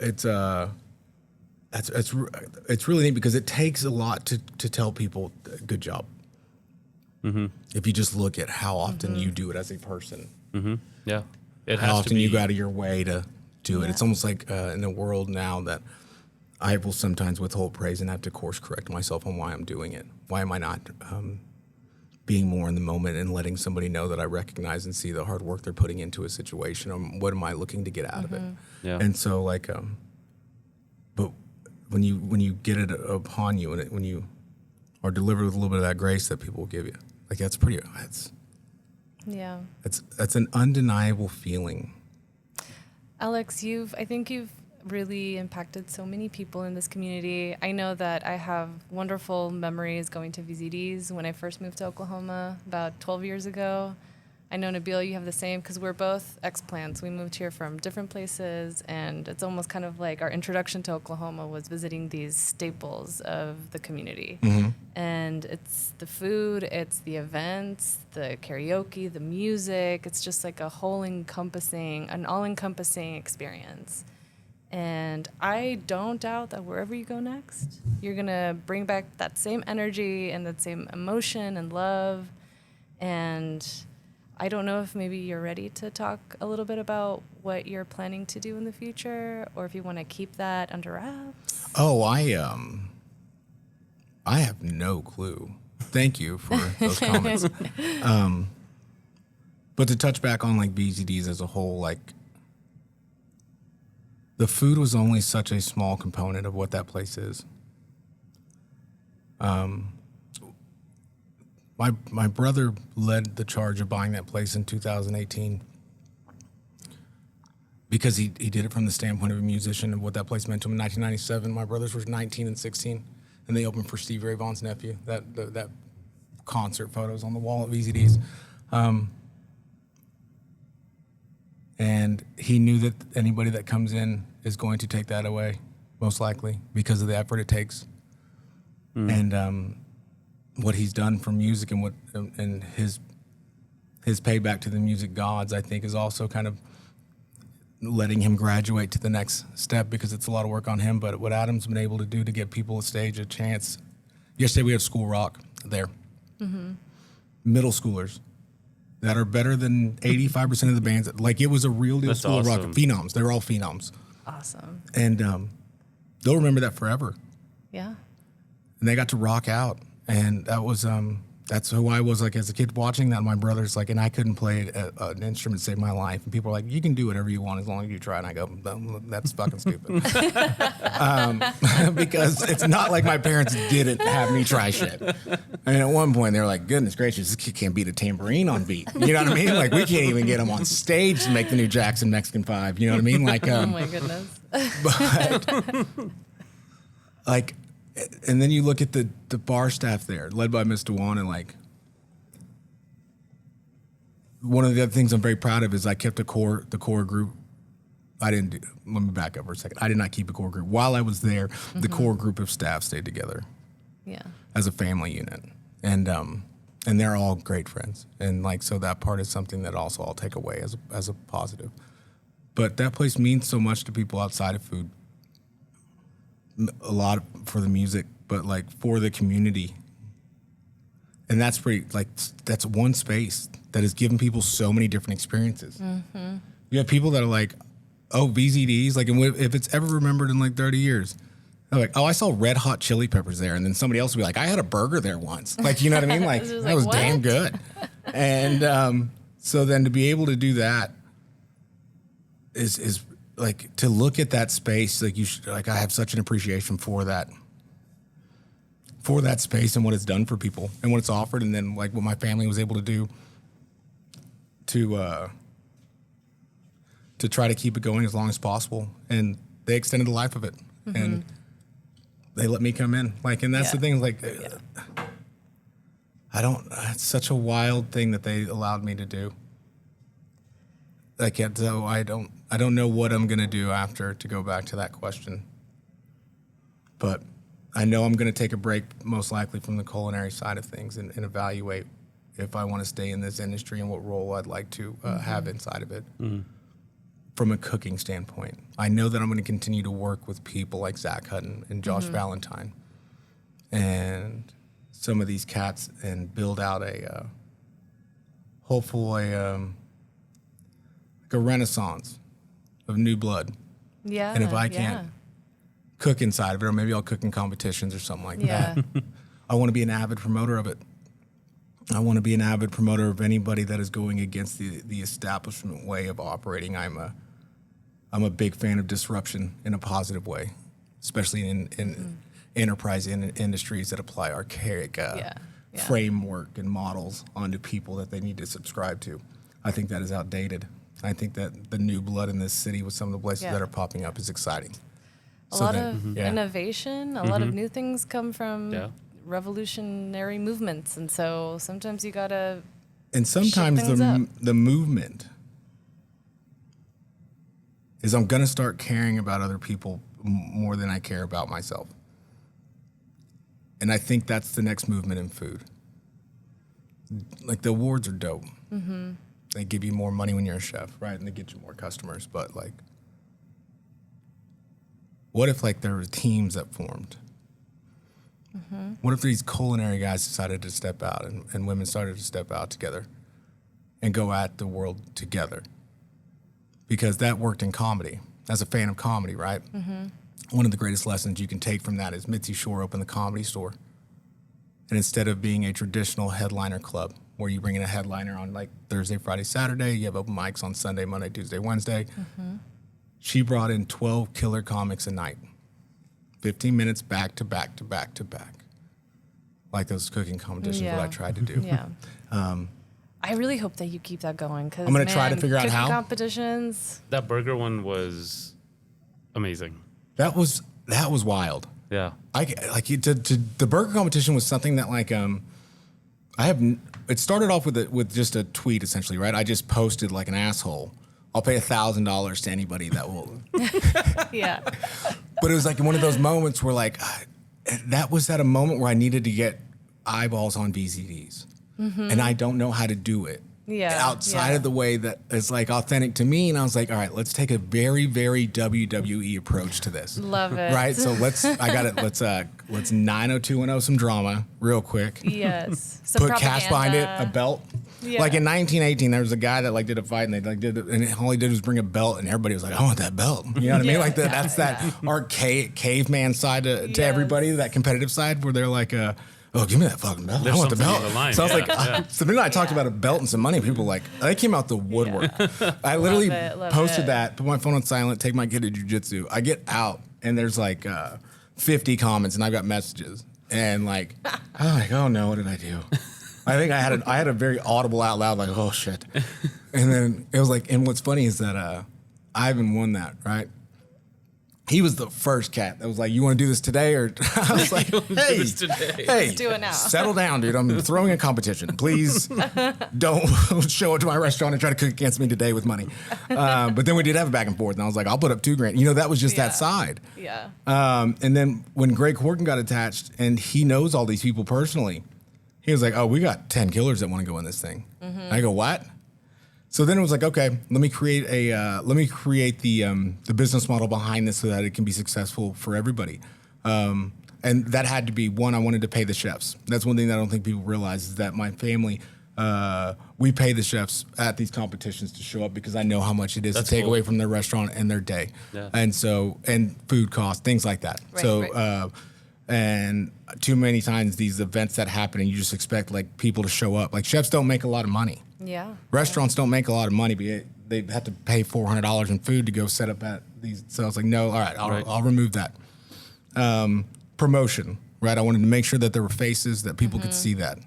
[SPEAKER 3] it's really neat because it takes a lot to tell people good job. Mm-hmm. If you just look at how often you do it as a person.
[SPEAKER 1] Mm-hmm. Yeah. It
[SPEAKER 3] How
[SPEAKER 1] has
[SPEAKER 3] often
[SPEAKER 1] to be.
[SPEAKER 3] you go out of your way to do it.
[SPEAKER 2] Yeah.
[SPEAKER 3] It's almost like in a world now that I will sometimes withhold praise and have to course correct myself on why I'm doing it. Why am I not being more in the moment and letting somebody know that I recognize and see the hard work they're putting into a situation? What am I looking to get out of it?
[SPEAKER 1] Yeah.
[SPEAKER 3] And so, like, but when you get it upon you and when you are delivered with a little bit of that grace that people will give you, like, that's an undeniable feeling.
[SPEAKER 2] Alex, I think you've really impacted so many people in this community. I know that I have wonderful memories going to VZDs when I first moved to Oklahoma about 12 years ago. I know, Nabil, you have the same, because we're both explants. We moved here from different places, and it's almost kind of like our introduction to Oklahoma was visiting these staples of the community. Mm-hmm. And it's the food, it's the events, the karaoke, the music. It's just like an all-encompassing experience. And I don't doubt that wherever you go next, you're going to bring back that same energy and that same emotion and love. And I don't know if maybe you're ready to talk a little bit about what you're planning to do in the future, or if you want to keep that under wraps.
[SPEAKER 3] Oh, I have no clue. Thank you for those comments. But to touch back on like VZDs as a whole, like, the food was only such a small component of what that place is. My brother led the charge of buying that place in 2018 because he did it from the standpoint of a musician and what that place meant to him in 1997. My brothers were 19 and 16, and they opened for Stevie Ray Vaughan's nephew. That concert photos on the wall at VZD's. And he knew that anybody that comes in is going to take that away, most likely, because of the effort it takes. And what he's done for music and his payback to the music gods, I think, is also kind of letting him graduate to the next step, because it's a lot of work on him. But what Adam's been able to do to get people a stage, a chance. Yesterday we had School Rock there. Mm-hmm. Middle schoolers that are better than 85% of the bands. Like, it was a real deal
[SPEAKER 1] That's
[SPEAKER 3] school of rock.
[SPEAKER 1] awesome.
[SPEAKER 3] Phenoms. They were all phenoms.
[SPEAKER 2] Awesome.
[SPEAKER 3] And they'll remember that forever.
[SPEAKER 2] Yeah.
[SPEAKER 3] And they got to rock out. And that was, that's who I was like as a kid watching that. My brother's like, and I couldn't play an instrument to save my life. And people are like, you can do whatever you want as long as you try. And I go, that's fucking stupid. Because it's not like my parents didn't have me try shit. I mean, at one point they were like, goodness gracious, this kid can't beat a tambourine on beat. You know what I mean? Like, we can't even get him on stage to make the new Jackson Mexican 5. You know what I mean? Like,
[SPEAKER 2] Oh my goodness.
[SPEAKER 3] but like, and then you look at the bar staff there, led by Miss Dewan, and like, one of the other things I'm very proud of is I kept the core group. Let me back up for a second. I did not keep a core group. While I was there, the core group of staff stayed together.
[SPEAKER 2] Yeah.
[SPEAKER 3] As a family unit. And they're all great friends. And like, so that part is something that also I'll take away as a positive. But that place means so much to people outside of food. A lot for the music, but like for the community. And that's pretty, like, that's one space that has given people so many different experiences. Mm-hmm. You have people that are like, oh, VZDs, like, and if it's ever remembered in like 30 years, they're like, oh, I saw Red Hot Chili Peppers there. And then somebody else will be like, I had a burger there once. Like, you know what I mean? Like, that was damn good. And so then to be able to do that is like, to look at that space, like, I have such an appreciation for that space and what it's done for people and what it's offered. And then like what my family was able to do to try to keep it going as long as possible. And they extended the life of it. Mm-hmm. And they let me come in. Like, and that's the thing, like, it's such a wild thing that they allowed me to do. Like, so I don't know what I'm going to do after, to go back to that question. But I know I'm going to take a break, most likely, from the culinary side of things and evaluate if I want to stay in this industry and what role I'd like to have inside of it. Mm-hmm. From a cooking standpoint. I know that I'm going to continue to work with people like Zach Hutton and Josh Valentine and some of these cats and build out hopefully a renaissance of new blood.
[SPEAKER 2] Yeah.
[SPEAKER 3] And if I can't cook inside of it, or maybe I'll cook in competitions or something like that. I want to be an avid promoter of it. I want to be an avid promoter of anybody that is going against the establishment way of operating. I'm a big fan of disruption in a positive way, especially in enterprise industries that apply archaic framework and models onto people that they need to subscribe to. I think that is outdated. I think that the new blood in this city with some of the places that are popping up is exciting.
[SPEAKER 2] A lot of innovation, a lot of new things come from revolutionary movements. And so sometimes you got to
[SPEAKER 3] And sometimes the movement is I'm going to start caring about other people more than I care about myself. And I think that's the next movement in food. Like, the awards are dope. Mm-hmm. They give you more money when you're a chef, right? And they get you more customers. But, like, what if, like, there were teams that formed? Mm-hmm. What if these culinary guys decided to step out and women started to step out together and go at the world together? Because that worked in comedy. As a fan of comedy, right? Mm-hmm. One of the greatest lessons you can take from that is Mitzi Shore opened the Comedy Store. And instead of being a traditional headliner club where you bring in a headliner on like Thursday, Friday, Saturday, you have open mics on Sunday, Monday, Tuesday, Wednesday, she brought in 12 killer comics a night. 15 minutes back to back to back to back. Like those cooking competitions that I tried to do.
[SPEAKER 2] Yeah. I really hope that you keep that going. Cause,
[SPEAKER 3] I'm going to try to figure out how.
[SPEAKER 2] Competitions.
[SPEAKER 1] That burger one was amazing.
[SPEAKER 3] That was wild.
[SPEAKER 1] Yeah.
[SPEAKER 3] The burger competition was something that like it started off with just a tweet essentially, right? I just posted like an asshole. I'll pay $1,000 to anybody that will.
[SPEAKER 2] Yeah.
[SPEAKER 3] But it was like one of those moments where like that was at a moment where I needed to get eyeballs on VZDs. Mm-hmm. And I don't know how to do it outside of the way that is like authentic to me. And I was like, all right, let's take a very, very WWE approach to this.
[SPEAKER 2] Love it.
[SPEAKER 3] Right. So let's 90210 some drama real quick.
[SPEAKER 2] Yes.
[SPEAKER 3] Put cash behind it, a belt.
[SPEAKER 2] Yeah.
[SPEAKER 3] Like in 1918, there was a guy that like did a fight, and they like did it, and all he did was bring a belt, and everybody was like, "I want that belt." You know what I mean? Like that's that archaic caveman side to everybody, that competitive side where they're like, "Oh, give me that fucking belt!
[SPEAKER 1] There's
[SPEAKER 3] I want the
[SPEAKER 1] something
[SPEAKER 3] belt."
[SPEAKER 1] on the line.
[SPEAKER 3] So I was
[SPEAKER 1] Yeah,
[SPEAKER 3] like, so then I talked about a belt and some money. People were like, they came out the woodwork. I literally
[SPEAKER 2] Love
[SPEAKER 3] posted
[SPEAKER 2] it.
[SPEAKER 3] that, put my phone on silent, take my kid to jujitsu. I get out, and there's like 50 comments, and I've got messages, and like, I'm like, oh no, what did I do? I think I had a very audible out loud, like, oh shit. And then it was like, and what's funny is that Ivan won that, right? He was the first cat that was like, "You want to do this today?" Or I was like, "Hey, hey,
[SPEAKER 2] do it now.
[SPEAKER 3] Settle down, dude. I'm throwing a competition. Please don't show up to my restaurant and try to cook against me today with money." But then we did have a back and forth, and I was like, "I'll put up $2,000." You know, that was just that side.
[SPEAKER 2] Yeah.
[SPEAKER 3] And then when Greg Horton got attached, and he knows all these people personally, he was like, "Oh, we got 10 killers that want to go in this thing."
[SPEAKER 2] Mm-hmm.
[SPEAKER 3] I go, "What?" So then it was like, okay, let me create the business model behind this so that it can be successful for everybody. And that had to be one. I wanted to pay the chefs. That's one thing that I don't think people realize is that my family, we pay the chefs at these competitions to show up because I know how much it is to take away from their restaurant and their day, and food costs, things like that.
[SPEAKER 2] Right.
[SPEAKER 3] And too many times these events that happen, and you just expect like people to show up. Like chefs don't make a lot of money.
[SPEAKER 2] Yeah.
[SPEAKER 3] Restaurants don't make a lot of money, but they have to pay $400 in food to go set up at these. So I was like, no, all right, I'll remove that. Promotion, right? I wanted to make sure that there were faces that people could see that.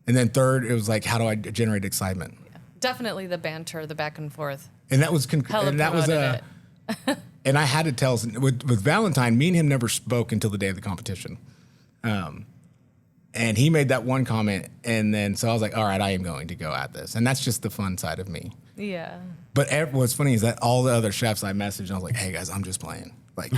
[SPEAKER 3] And then third, it was like, how do I generate excitement?
[SPEAKER 2] Yeah. Definitely the banter, the back and forth.
[SPEAKER 3] And that was
[SPEAKER 2] Hella it.
[SPEAKER 3] And I had to tell with Valentine, me and him never spoke until the day of the competition. And he made that one comment, and then so I was like, all right, I am going to go at this. And that's just the fun side of me.
[SPEAKER 2] Yeah.
[SPEAKER 3] But what's funny is that all the other chefs I messaged, and I was like, hey guys, I'm just playing. Like,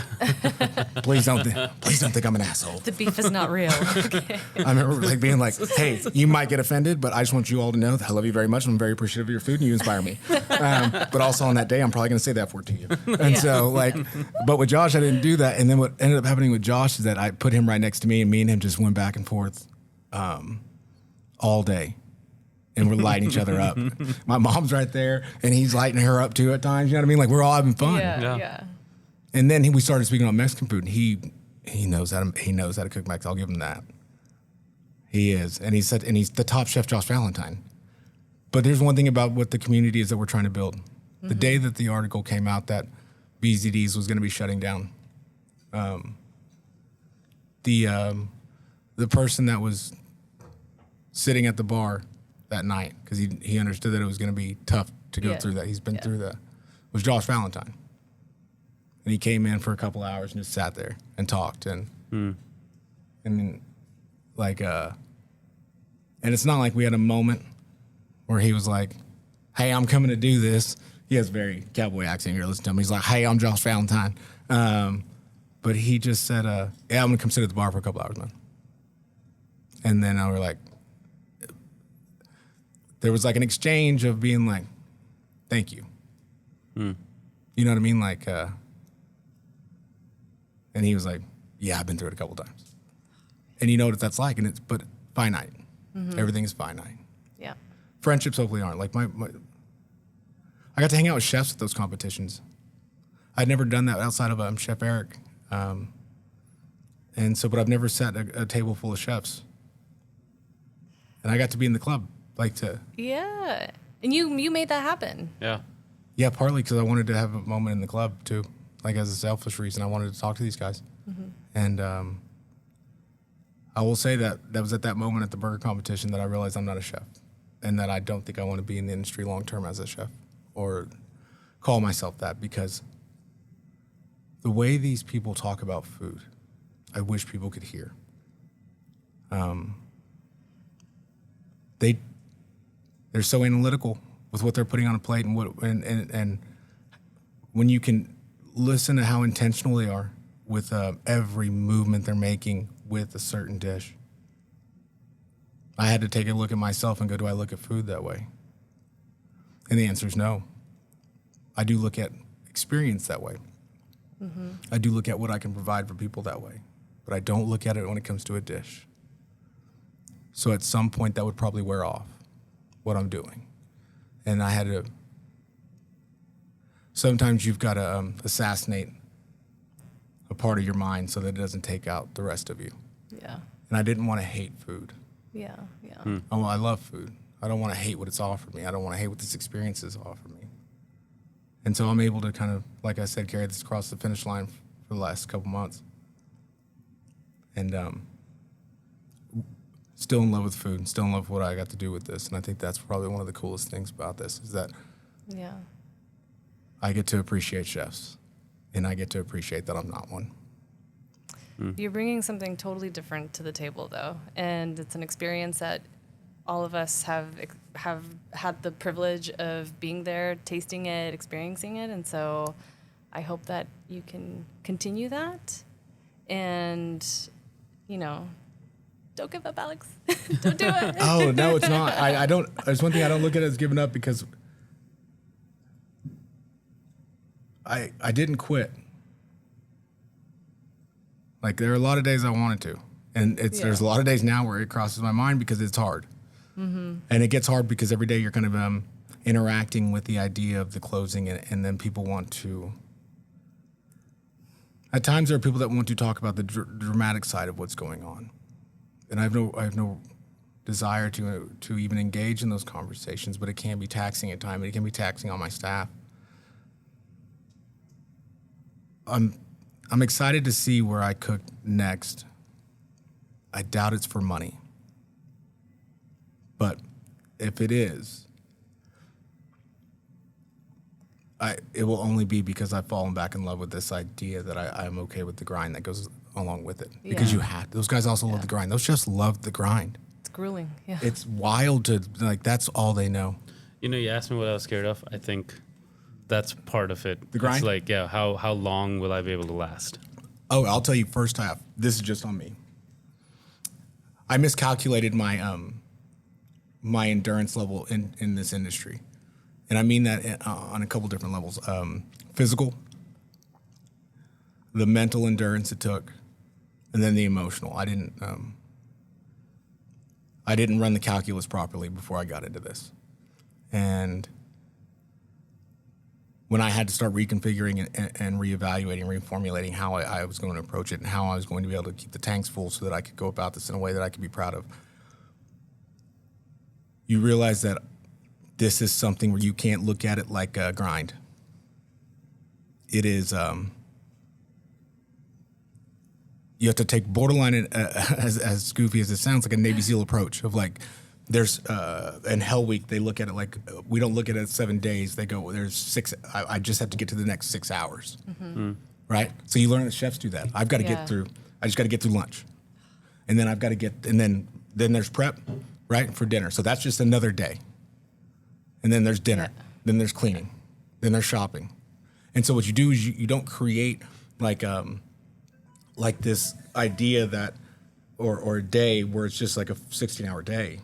[SPEAKER 3] please don't think I'm an asshole.
[SPEAKER 2] The beef is not real. Okay.
[SPEAKER 3] I remember like being like, hey, you might get offended, but I just want you all to know that I love you very much. And I'm very appreciative of your food and you inspire me. But also on that day, I'm probably going to say that word to you. And so like, but with Josh, I didn't do that. And then what ended up happening with Josh is that I put him right next to me, and me and him just went back and forth all day. And we're lighting each other up. My mom's right there, and he's lighting her up too at times. You know what I mean? Like we're all having fun.
[SPEAKER 2] Yeah.
[SPEAKER 3] And then we started speaking about Mexican food. And he knows how to cook Mexican. I'll give him that. He is, and he's the top chef, Josh Valentine. But there's one thing about what the community is that we're trying to build. Mm-hmm. The day that the article came out that VZDs was going to be shutting down, the person that was sitting at the bar that night, because he understood that it was going to be tough to go through that. He's been through that. Was Josh Valentine. And he came in for a couple hours and just sat there and talked and like and it's not like we had a moment where he was like, hey, I'm coming to do this. He has a very cowboy accent here. Listen to him. He's like, hey, I'm Josh Valentine. But he just said, yeah, I'm gonna come sit at the bar for a couple hours, man. And then I were like, there was like an exchange of being like, thank you. You know what I mean? Like, and he was like, yeah, I've been through it a couple times. And you know what that's like, but finite. Mm-hmm. Everything is finite.
[SPEAKER 2] Yeah.
[SPEAKER 3] Friendships hopefully aren't. Like I got to hang out with chefs at those competitions. I'd never done that outside of Chef Eric. But I've never sat at a table full of chefs. And I got to be in the club,
[SPEAKER 2] Yeah. And you made that happen.
[SPEAKER 1] Yeah.
[SPEAKER 3] Yeah, partly because I wanted to have a moment in the club too. Like as a selfish reason, I wanted to talk to these guys. Mm-hmm. And I will say that was at that moment at the burger competition that I realized I'm not a chef, and that I don't think I want to be in the industry long term as a chef or call myself that, because the way these people talk about food, I wish people could hear. They're so analytical with what they're putting on a plate, and when you can listen to how intentional they are with every movement they're making with a certain dish. I had to take a look at myself and go, do I look at food that way? And the answer is no. I do look at experience that way. Mm-hmm. I do look at what I can provide for people that way, but I don't look at it when it comes to a dish. So at some point that would probably wear off. what I'm doing. And I had to, sometimes you've got to assassinate a part of your mind so that it doesn't take out the rest of you.
[SPEAKER 2] Yeah.
[SPEAKER 3] And I didn't want to hate food.
[SPEAKER 2] Yeah. Yeah.
[SPEAKER 3] Oh, I love food. I don't want to hate what it's offered me. I don't want to hate what this experience has offered me. And so I'm able to kind of, like I said, carry this across the finish line for the last couple months. And still in love with food, and still in love with what I got to do with this. And I think that's probably one of the coolest things about this is that
[SPEAKER 2] Yeah.
[SPEAKER 3] I get to appreciate chefs, and I get to appreciate that I'm not one.
[SPEAKER 2] You're bringing something totally different to the table, though, and it's an experience that all of us have had the privilege of being there, tasting it, experiencing it, and so I hope that you can continue that, and don't give up, Alex. Don't do it.
[SPEAKER 3] Oh, no, it's not. I don't. There's one thing I don't look at it as giving up because I didn't quit. Like, there are a lot of days I wanted to. And there's a lot of days now where it crosses my mind because it's hard. Mm-hmm. And it gets hard because every day you're kind of interacting with the idea of the closing, and then people want to... At times there are people that want to talk about the dramatic side of what's going on. And I have no desire to even engage in those conversations, but it can be taxing at times, and it can be taxing on my staff. I'm excited to see where I cook next. I doubt it's for money. But if it is, it will only be because I've fallen back in love with this idea that I'm okay with the grind that goes along with it.
[SPEAKER 2] Yeah.
[SPEAKER 3] Because those guys also love the grind. Those chefs love the grind.
[SPEAKER 2] It's grueling. Yeah.
[SPEAKER 3] It's wild that's all they know.
[SPEAKER 1] You asked me what I was scared of. I think that's part of it.
[SPEAKER 3] The grind?
[SPEAKER 1] It's like, how long will I be able to last?
[SPEAKER 3] Oh, I'll tell you first half. This is just on me. I miscalculated my my endurance level in this industry. And I mean that on a couple different levels. Physical, the mental endurance it took, and then the emotional. I didn't run the calculus properly before I got into this. And when I had to start reconfiguring and reevaluating, reformulating how I was going to approach it and how I was going to be able to keep the tanks full so that I could go about this in a way that I could be proud of, you realize that this is something where you can't look at it like a grind. It is, you have to take borderline, as goofy as it sounds, like a Navy SEAL approach of like, there's, in Hell Week, they look at it like, we don't look at it as 7 days. They go, there's 6, I just have to get to the next 6 hours, right? So you learn that chefs do that. I've got to get through, I just got to get through lunch. And then I've got to get, and then there's prep, right, for dinner. So that's just another day. And then there's dinner. Then there's cleaning. Then there's shopping. And so what you do is you don't create like this idea that, or a day where it's just like a 16-hour day.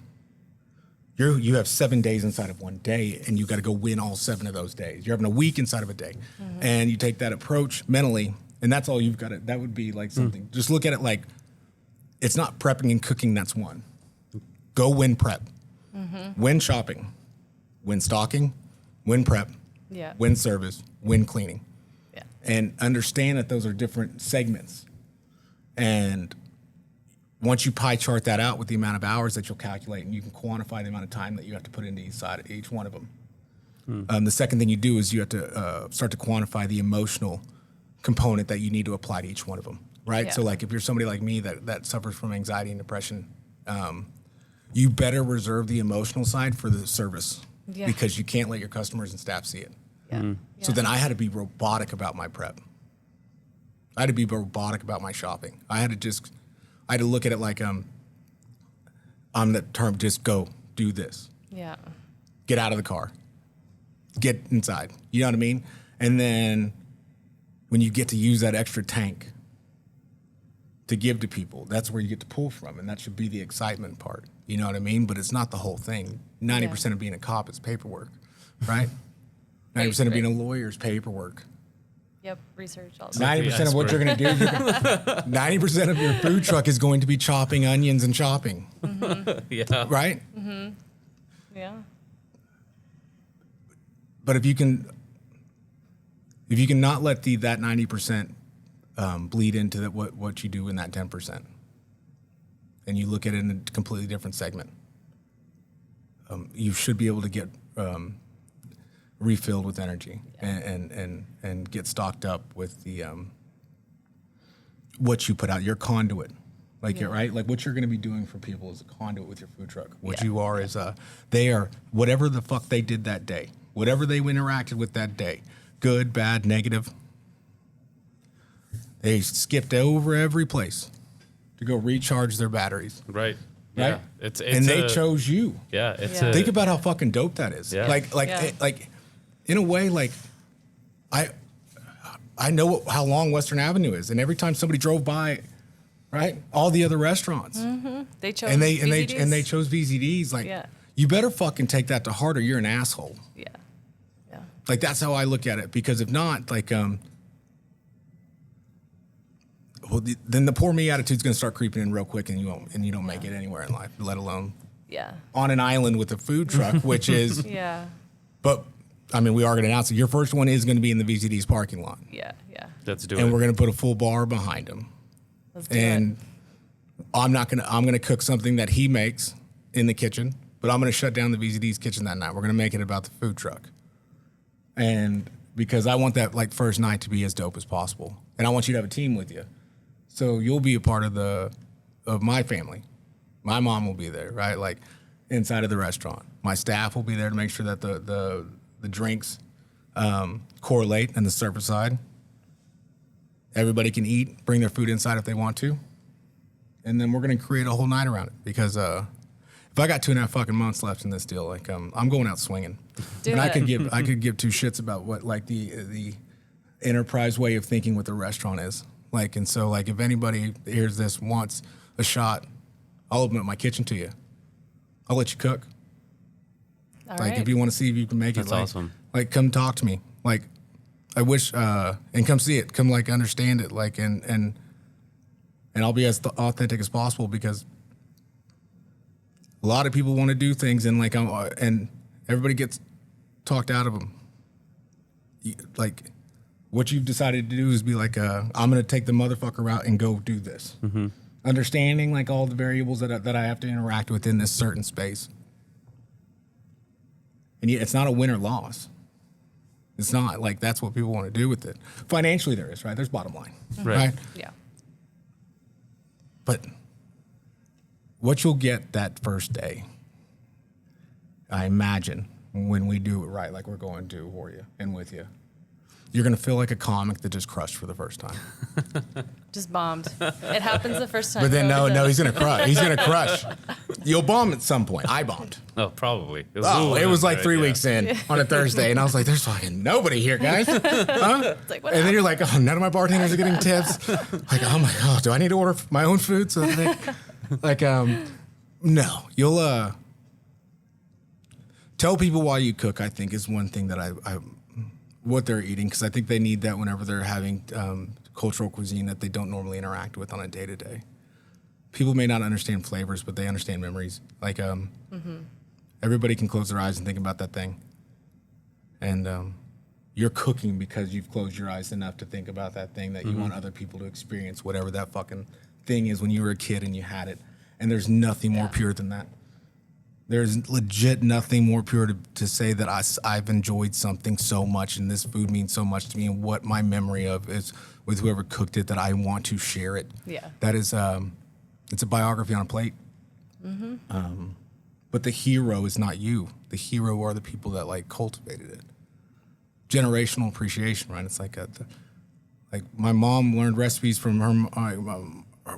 [SPEAKER 3] You have 7 days inside of one day, and you got to go win all 7 of those days. You're having a week inside of a day. And you take that approach mentally, and that's all you've got to, that would be like something. Just look at it like, it's not prepping and cooking, that's one. Go win prep. Win shopping. Win stocking. Win prep. Win service. Win cleaning. And understand that those are different segments. And once you pie chart that out with the amount of hours that you'll calculate, and you can quantify the amount of time that you have to put into each one of them. The second thing you do is you have to start to quantify the emotional component that you need to apply to each one of them, right? So like if you're somebody like me that suffers from anxiety and depression, you better reserve the emotional side for the service because you can't let your customers and staff see it. So then I had to be robotic about my prep. I had to be robotic about my shopping. I had to look at it like on the term, just go do this. Get out of the car. Get inside. You know what I mean? And then when you get to use that extra tank to give to people, that's where you get to pull from, and that should be the excitement part. You know what I mean? But it's not the whole thing. 90% of being a cop is paperwork, right? 90% of being a lawyer is paperwork.
[SPEAKER 2] Research all
[SPEAKER 3] 90% of what you're going to do, 90% of your food truck is going to be chopping onions and shopping. Right?
[SPEAKER 2] Yeah.
[SPEAKER 3] But if you can not let that 90% bleed into what you do in that 10%, and you look at it in a completely different segment, you should be able to get refilled with energy and get stocked up with the what you put out, your conduit. Like you're right, like what you're going to be doing for people is a conduit with your food truck. What you are is they are whatever the fuck they did that day, whatever they interacted with that day, good, bad, negative. They skipped over every place to go recharge their batteries.
[SPEAKER 1] Right.
[SPEAKER 3] Right.
[SPEAKER 1] Yeah. It's
[SPEAKER 3] and they chose you.
[SPEAKER 1] Yeah. It's
[SPEAKER 2] Yeah.
[SPEAKER 3] Think about how fucking dope that is.
[SPEAKER 1] Yeah.
[SPEAKER 3] Like in a way, like I know how long Western Avenue is, and every time somebody drove by, right, all the other restaurants,
[SPEAKER 2] They chose
[SPEAKER 3] and
[SPEAKER 2] VZDs.
[SPEAKER 3] they chose VZDs. Like,
[SPEAKER 2] Yeah.
[SPEAKER 3] you better fucking take that to heart, or you're an asshole.
[SPEAKER 2] Yeah. Yeah.
[SPEAKER 3] Like, that's how I look at it. Because if not, like, then the poor me attitude's going to start creeping in real quick, and you don't make it anywhere in life, let alone
[SPEAKER 2] Yeah.
[SPEAKER 3] on an island with a food truck, which is.
[SPEAKER 2] Yeah.
[SPEAKER 3] But I mean, we are going to announce it. Your first one is going to be in the VZD's parking lot,
[SPEAKER 2] Yeah. Yeah.
[SPEAKER 1] Let's do
[SPEAKER 3] and
[SPEAKER 1] it.
[SPEAKER 3] we're going to put a full bar behind him.
[SPEAKER 2] Let's do
[SPEAKER 3] And I'm going to cook something that he makes in the kitchen, but I'm going to shut down the VZD's kitchen that night. We're going to make it about the food truck, and because I want that like first night to be as dope as possible, and I want you to have a team with you, so you'll be a part of my family. My mom will be there, right? Like inside of the restaurant. My staff will be there to make sure that the drinks correlate and the service side. Everybody can eat, bring their food inside if they want to. And then we're going to create a whole night around it. Because if I got 2.5 fucking months left in this deal, like I'm going out swinging.
[SPEAKER 2] Do
[SPEAKER 3] and
[SPEAKER 2] it.
[SPEAKER 3] I could give two shits about what like the enterprise way of thinking what the restaurant is. Like, and so like if anybody hears this wants a shot, I'll open up my kitchen to you. I'll let you cook.
[SPEAKER 2] All
[SPEAKER 3] Like
[SPEAKER 2] right.
[SPEAKER 3] if you want to see if you can make
[SPEAKER 1] That's
[SPEAKER 3] it, like,
[SPEAKER 1] awesome.
[SPEAKER 3] Like come talk to me. Like I wish and come see it. Come like understand it. Like and I'll be as authentic as possible, because a lot of people want to do things and like and everybody gets talked out of them. Like what you've decided to do is be like I'm going to take the motherfucker route and go do this. Mm-hmm. Understanding like all the variables that I have to interact with in this certain space. And it's not a win or loss. It's not like that's what people want to do with it. Financially, there is, right? There's bottom line, right?
[SPEAKER 2] Yeah.
[SPEAKER 3] But what you'll get that first day, I imagine, when we do it right, like we're going to for you and with you, you're going to feel like a comic that just crushed for the first time.
[SPEAKER 2] Just bombed. It happens the first time.
[SPEAKER 3] But then,
[SPEAKER 2] so
[SPEAKER 3] no, he's going to crush. He's going to crush. You'll bomb at some point. I bombed.
[SPEAKER 1] Oh, probably.
[SPEAKER 3] It was like 3
[SPEAKER 1] yeah.
[SPEAKER 3] weeks in on a Thursday, and I was like, "There's fucking nobody here, guys." Huh?
[SPEAKER 2] It's like, what
[SPEAKER 3] And then you're like, "Oh, none of my bartenders are getting tips." Like, oh my god, do I need to order my own food? So no, you'll tell people why you cook. I think is one thing that I what they're eating, because I think they need that whenever they're having cultural cuisine that they don't normally interact with on a day to day. People may not understand flavors, but they understand memories. Like everybody can close their eyes and think about that thing, and you're cooking because you've closed your eyes enough to think about that thing that you want other people to experience whatever that fucking thing is when you were a kid and you had it. And there's nothing more pure than that. There's legit nothing more pure to say that I've enjoyed something so much and this food means so much to me, and what my memory of is with whoever cooked it, that I want to share it.
[SPEAKER 2] Yeah.
[SPEAKER 3] That is, it's a biography on a plate. But the hero is not you. The hero are the people that like cultivated it. Generational appreciation, right? It's like like my mom learned recipes from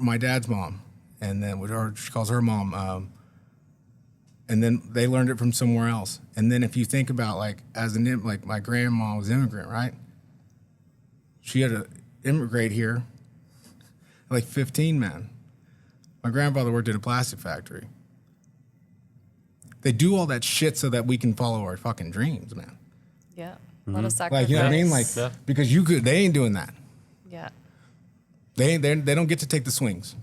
[SPEAKER 3] my dad's mom, and then she calls her mom. And then they learned it from somewhere else. And then if you think about like like my grandma was immigrant, right? She had to immigrate here at like 15, man. My grandfather worked at a plastic factory. They do all that shit so that we can follow our fucking dreams, man.
[SPEAKER 2] Yeah. A lot of sacrifice.
[SPEAKER 3] Like, you know what I mean? Like, because they ain't doing that.
[SPEAKER 2] Yeah.
[SPEAKER 3] They don't get to take the swings.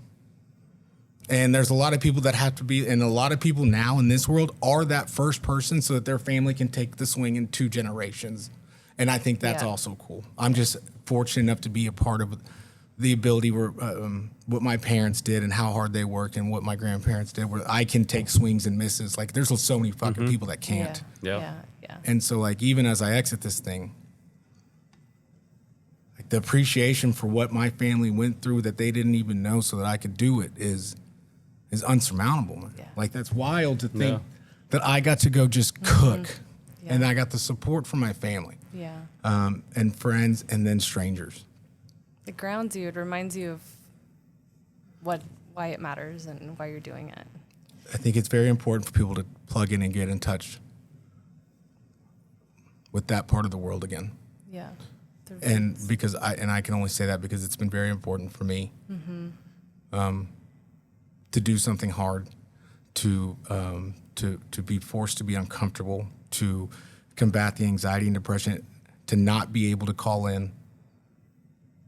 [SPEAKER 3] And there's a lot of people that have to be, and a lot of people now in this world are that first person so that their family can take the swing in 2 generations. And I think that's also cool. I'm just fortunate enough to be a part of the ability where what my parents did and how hard they worked and what my grandparents did, where I can take swings and misses. Like, there's so many fucking people that can't.
[SPEAKER 2] Yeah.
[SPEAKER 3] And so, like, even as I exit this thing, like, the appreciation for what my family went through that they didn't even know so that I could do it is unsurmountable, man.
[SPEAKER 2] Yeah.
[SPEAKER 3] Like, that's wild to think that I got to go just cook and I got the support from my family.
[SPEAKER 2] Yeah.
[SPEAKER 3] And friends and then strangers.
[SPEAKER 2] It grounds you. It reminds you of why it matters and why you're doing it.
[SPEAKER 3] I think it's very important for people to plug in and get in touch with that part of the world again.
[SPEAKER 2] Yeah.
[SPEAKER 3] And because I can only say that because it's been very important for me to do something hard, to be forced to be uncomfortable, to combat the anxiety and depression, to not be able to call in,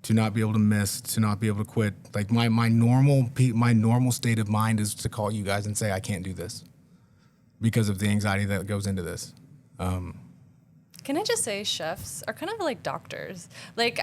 [SPEAKER 3] to not be able to miss, to not be able to quit. Like, my normal state of mind is to call you guys and say I can't do this because of the anxiety that goes into this.
[SPEAKER 2] Can I just say chefs are kind of like doctors? Like,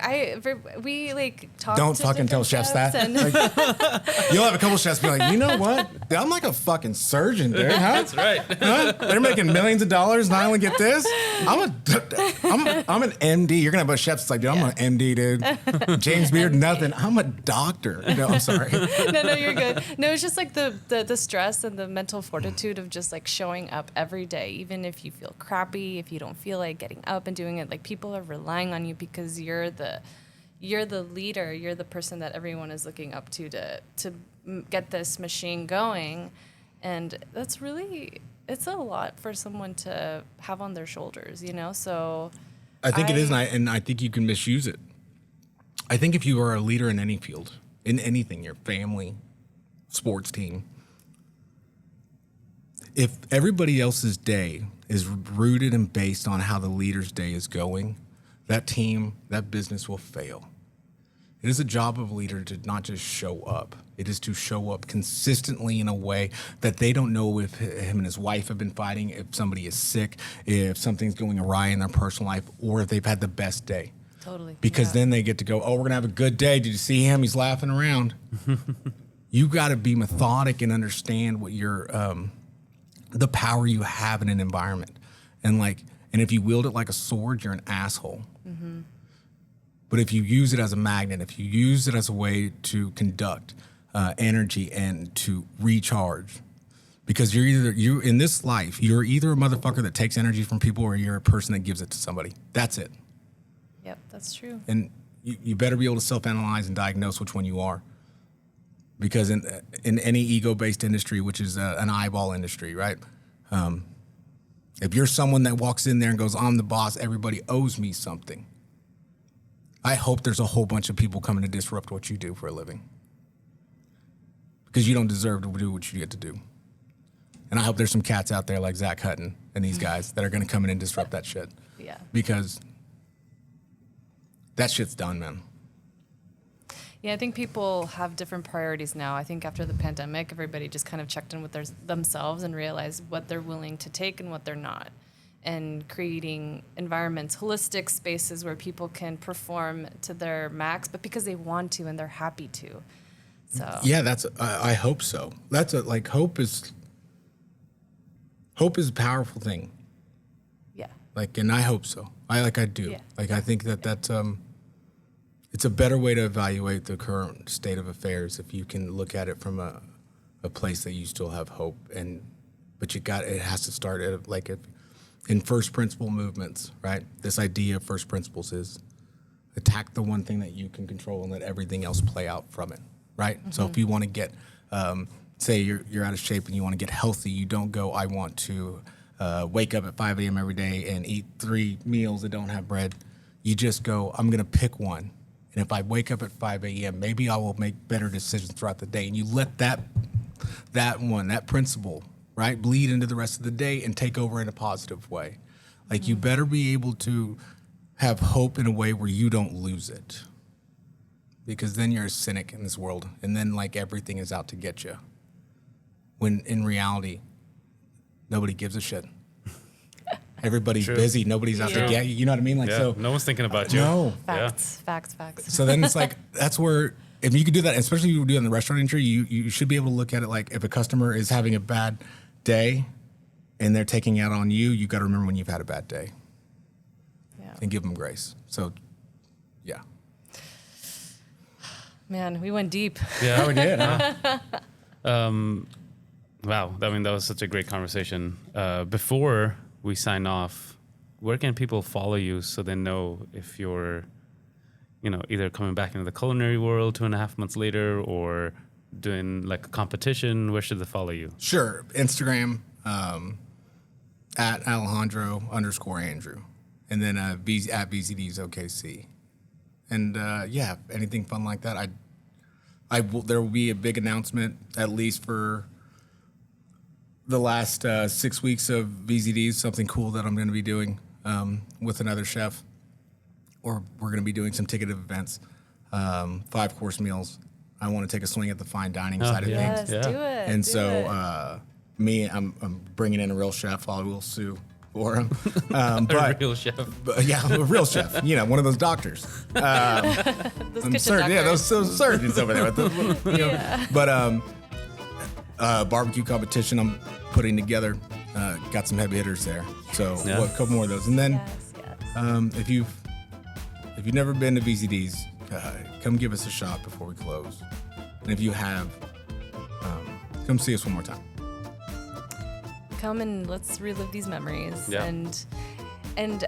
[SPEAKER 2] we like talk
[SPEAKER 3] Don't
[SPEAKER 2] to
[SPEAKER 3] fucking tell
[SPEAKER 2] different
[SPEAKER 3] chefs that.
[SPEAKER 2] and
[SPEAKER 3] Like, you'll have a couple chefs be like, you know what? I'm like a fucking surgeon, dude. Huh?
[SPEAKER 1] That's right.
[SPEAKER 3] Huh? They're making millions of dollars and I only get this? I'm an MD. You're going to have a chef that's like, dude, I'm an MD, dude. James Beard, nothing. I'm a doctor. No, I'm sorry.
[SPEAKER 2] no, you're good. No, it's just like the stress and the mental fortitude of just like showing up every day, even if you feel crappy, if you don't feel like getting up and doing it. Like, people are relying on you because you're the leader. You're the person that everyone is looking up to get this machine going. And that's really, it's a lot for someone to have on their shoulders, you know? So
[SPEAKER 3] I think it is, and I think you can misuse it. I think if you are a leader in any field, in anything, your family, sports team, if everybody else's day is rooted and based on how the leader's day is going, that team, that business will fail. It is a job of a leader to not just show up. It is to show up consistently in a way that they don't know if him and his wife have been fighting, if somebody is sick, if something's going awry in their personal life, or if they've had the best day.
[SPEAKER 2] Totally.
[SPEAKER 3] Because then they get to go, oh, we're going to have a good day. Did you see him? He's laughing around. You got to be methodic and understand what your the power you have in an environment. And if you wield it like a sword, you're an asshole. Mm-hmm. But if you use it as a magnet, if you use it as a way to conduct energy and to recharge, because you in this life, you're either a motherfucker that takes energy from people or you're a person that gives it to somebody. That's it.
[SPEAKER 2] Yep, that's true.
[SPEAKER 3] And you better be able to self-analyze and diagnose which one you are. Because in any ego-based industry, which is an eyeball industry, right? If you're someone that walks in there and goes, I'm the boss, everybody owes me something. I hope there's a whole bunch of people coming to disrupt what you do for a living. Because you don't deserve to do what you get to do. And I hope there's some cats out there like Zach Hutton and these guys that are going to come in and disrupt that shit.
[SPEAKER 2] Yeah.
[SPEAKER 3] Because that shit's done, man.
[SPEAKER 2] Yeah, I think people have different priorities now. I think after the pandemic, everybody just kind of checked in with themselves and realized what they're willing to take and what they're not. And creating environments, holistic spaces where people can perform to their max, but because they want to and they're happy to. So
[SPEAKER 3] yeah, I hope so. Hope is a powerful thing.
[SPEAKER 2] Yeah.
[SPEAKER 3] And I hope so. I do.
[SPEAKER 2] Yeah.
[SPEAKER 3] I think that's it's a better way to evaluate the current state of affairs if you can look at it from a place that you still have hope, but it has to start at in first principle movements, right? This idea of first principles is attack the one thing that you can control and let everything else play out from it, right? Mm-hmm. So if you want to get, say you're out of shape and you want to get healthy, you don't go, I want to wake up at 5 a.m. every day and eat 3 meals that don't have bread. You just go, I'm going to pick one. And if I wake up at 5 a.m., maybe I will make better decisions throughout the day. And you let that principle, right, bleed into the rest of the day and take over in a positive way. You better be able to have hope in a way where you don't lose it. Because then you're a cynic in this world. And then everything is out to get you. when in reality, nobody gives a shit. Everybody's
[SPEAKER 1] True.
[SPEAKER 3] busy. Nobody's out to get you. You know what I mean? Like,
[SPEAKER 1] Yeah,
[SPEAKER 3] so
[SPEAKER 1] no one's thinking about you.
[SPEAKER 3] no.
[SPEAKER 2] Facts.
[SPEAKER 3] So then it's like, that's where, if you could do that, especially if you do it in the restaurant industry, you should be able to look at it like, if a customer is having a bad day and they're taking out on you, you got to remember when you've had a bad day
[SPEAKER 2] Yeah.
[SPEAKER 3] and give them grace. So, yeah.
[SPEAKER 2] Man, we went deep.
[SPEAKER 1] Yeah.
[SPEAKER 3] we did, huh?
[SPEAKER 1] Wow. I mean, that was such a great conversation. Before we sign off, where can people follow you so they know if you're, either coming back into the culinary world 2.5 months later or doing like a competition? Where should they follow you?
[SPEAKER 3] Sure. Instagram, at Alejandro_Andrew. And then at VZD's OKC. And anything fun like that. There will be a big announcement, at least for the last 6 weeks of VZD, something cool that I'm going to be doing with another chef. Or we're going to be doing some ticketed events, 5-course meals. I want to take a swing at the fine dining side of
[SPEAKER 1] yeah.
[SPEAKER 3] things.
[SPEAKER 2] Yes,
[SPEAKER 1] Yeah.
[SPEAKER 2] do it.
[SPEAKER 3] And
[SPEAKER 2] do
[SPEAKER 3] so
[SPEAKER 2] it.
[SPEAKER 3] I'm bringing in a real chef. I will sue for him.
[SPEAKER 1] A
[SPEAKER 3] But
[SPEAKER 1] real chef.
[SPEAKER 3] yeah, a real chef. One of those doctors.
[SPEAKER 2] Those kitchen
[SPEAKER 3] Yeah,
[SPEAKER 2] doctors.
[SPEAKER 3] those surgeons over there. But barbecue competition I'm putting together. Got some heavy hitters there. So
[SPEAKER 1] Yeah.
[SPEAKER 3] a couple more of those. And then
[SPEAKER 2] Yes.
[SPEAKER 3] if you've never been to VZD's, come give us a shot before we close. And if you have, come see us one more time.
[SPEAKER 2] Come and let's relive these memories.
[SPEAKER 1] Yeah.
[SPEAKER 2] And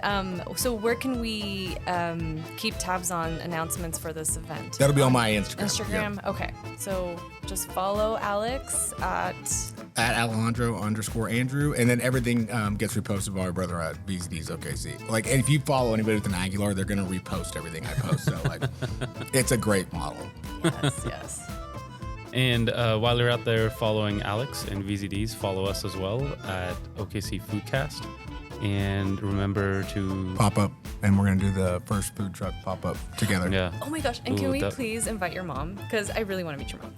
[SPEAKER 2] so where can we keep tabs on announcements for this event?
[SPEAKER 3] That'll be on my Instagram.
[SPEAKER 2] Instagram? Okay. So just follow Alex at
[SPEAKER 3] At Alejandro_Andrew. And then everything gets reposted by my brother at VZD's OKC. Like, if you follow anybody with an Aguilar, they're going to repost everything I post. So, like, it's a great model.
[SPEAKER 2] yes.
[SPEAKER 1] And while you're out there following Alex and VZDs, follow us as well at OKC Foodcast. And remember to
[SPEAKER 3] Pop up. And we're going to do the first food truck pop up together.
[SPEAKER 1] Yeah.
[SPEAKER 2] Oh my gosh! And can
[SPEAKER 1] Ooh,
[SPEAKER 2] we
[SPEAKER 1] that-
[SPEAKER 2] please invite your mom? Because I really want to meet your mom.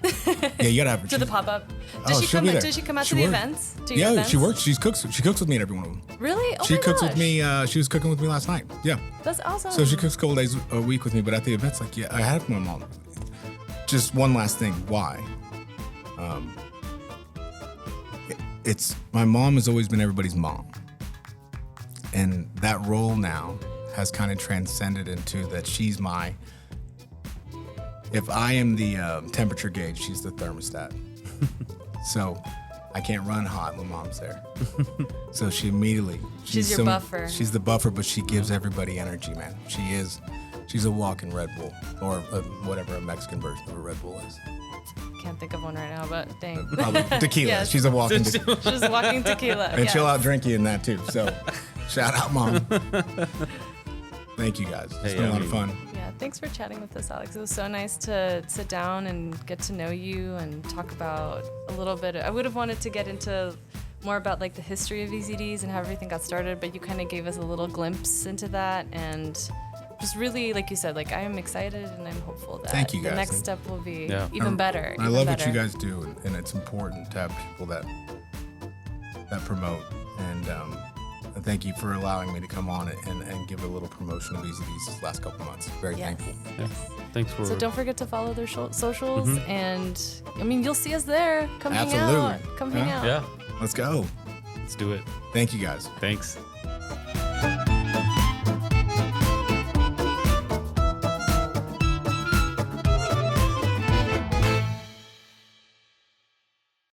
[SPEAKER 3] Yeah, you got to have her.
[SPEAKER 2] To the pop up.
[SPEAKER 3] Oh, she'll be there.
[SPEAKER 2] Does she come out
[SPEAKER 3] She
[SPEAKER 2] to the
[SPEAKER 3] works.
[SPEAKER 2] events? To your
[SPEAKER 3] Yeah,
[SPEAKER 2] events?
[SPEAKER 3] she works. She cooks with me at every one of them.
[SPEAKER 2] Really? Oh
[SPEAKER 3] She
[SPEAKER 2] my
[SPEAKER 3] cooks with
[SPEAKER 2] gosh.
[SPEAKER 3] me. She was cooking with me last night. Yeah.
[SPEAKER 2] That's awesome.
[SPEAKER 3] So she cooks a couple days a week with me, but at the events, like, yeah, I have my mom. Just one last thing. Why? It's my mom has always been everybody's mom, and that role now has kind of transcended into that she's my. If I am the temperature gauge, she's the thermostat. So I can't run hot when mom's there. So she immediately.
[SPEAKER 2] She's your buffer.
[SPEAKER 3] She's the buffer, but she gives everybody energy, man. She's a walking Red Bull, or whatever a Mexican version of a Red Bull is.
[SPEAKER 2] Can't think of one right now, but dang.
[SPEAKER 3] Probably tequila.
[SPEAKER 2] Yes.
[SPEAKER 3] She's a walking tequila.
[SPEAKER 2] She's walking tequila.
[SPEAKER 3] And she'll
[SPEAKER 2] yes.
[SPEAKER 3] outdrink you in that too. So shout out, mom. Thank you guys. It's been a lot of fun.
[SPEAKER 2] Yeah, thanks for chatting with us, Alex. It was so nice to sit down and get to know you and talk about a little bit. I would have wanted to get into more about like the history of VZDs and how everything got started, but you kind of gave us a little glimpse into that, and just really, like you said, like I am excited and I'm hopeful that
[SPEAKER 3] Thank you,
[SPEAKER 2] the
[SPEAKER 3] guys.
[SPEAKER 2] next step will be
[SPEAKER 1] Yeah.
[SPEAKER 2] even better.
[SPEAKER 3] I
[SPEAKER 2] even
[SPEAKER 3] love
[SPEAKER 2] better.
[SPEAKER 3] what you guys do, and it's important to have people that promote. And thank you for allowing me to come on and give a little promotion of these last couple months. Very
[SPEAKER 2] Yes.
[SPEAKER 3] thankful.
[SPEAKER 1] Yeah. Thanks for
[SPEAKER 2] So don't forget to follow their socials, and I mean you'll see us there. Come hang
[SPEAKER 3] Absolutely.
[SPEAKER 2] out. Come hang
[SPEAKER 3] Yeah.
[SPEAKER 2] out.
[SPEAKER 1] Yeah.
[SPEAKER 3] Let's go.
[SPEAKER 1] Let's do it.
[SPEAKER 3] Thank you guys.
[SPEAKER 1] Thanks.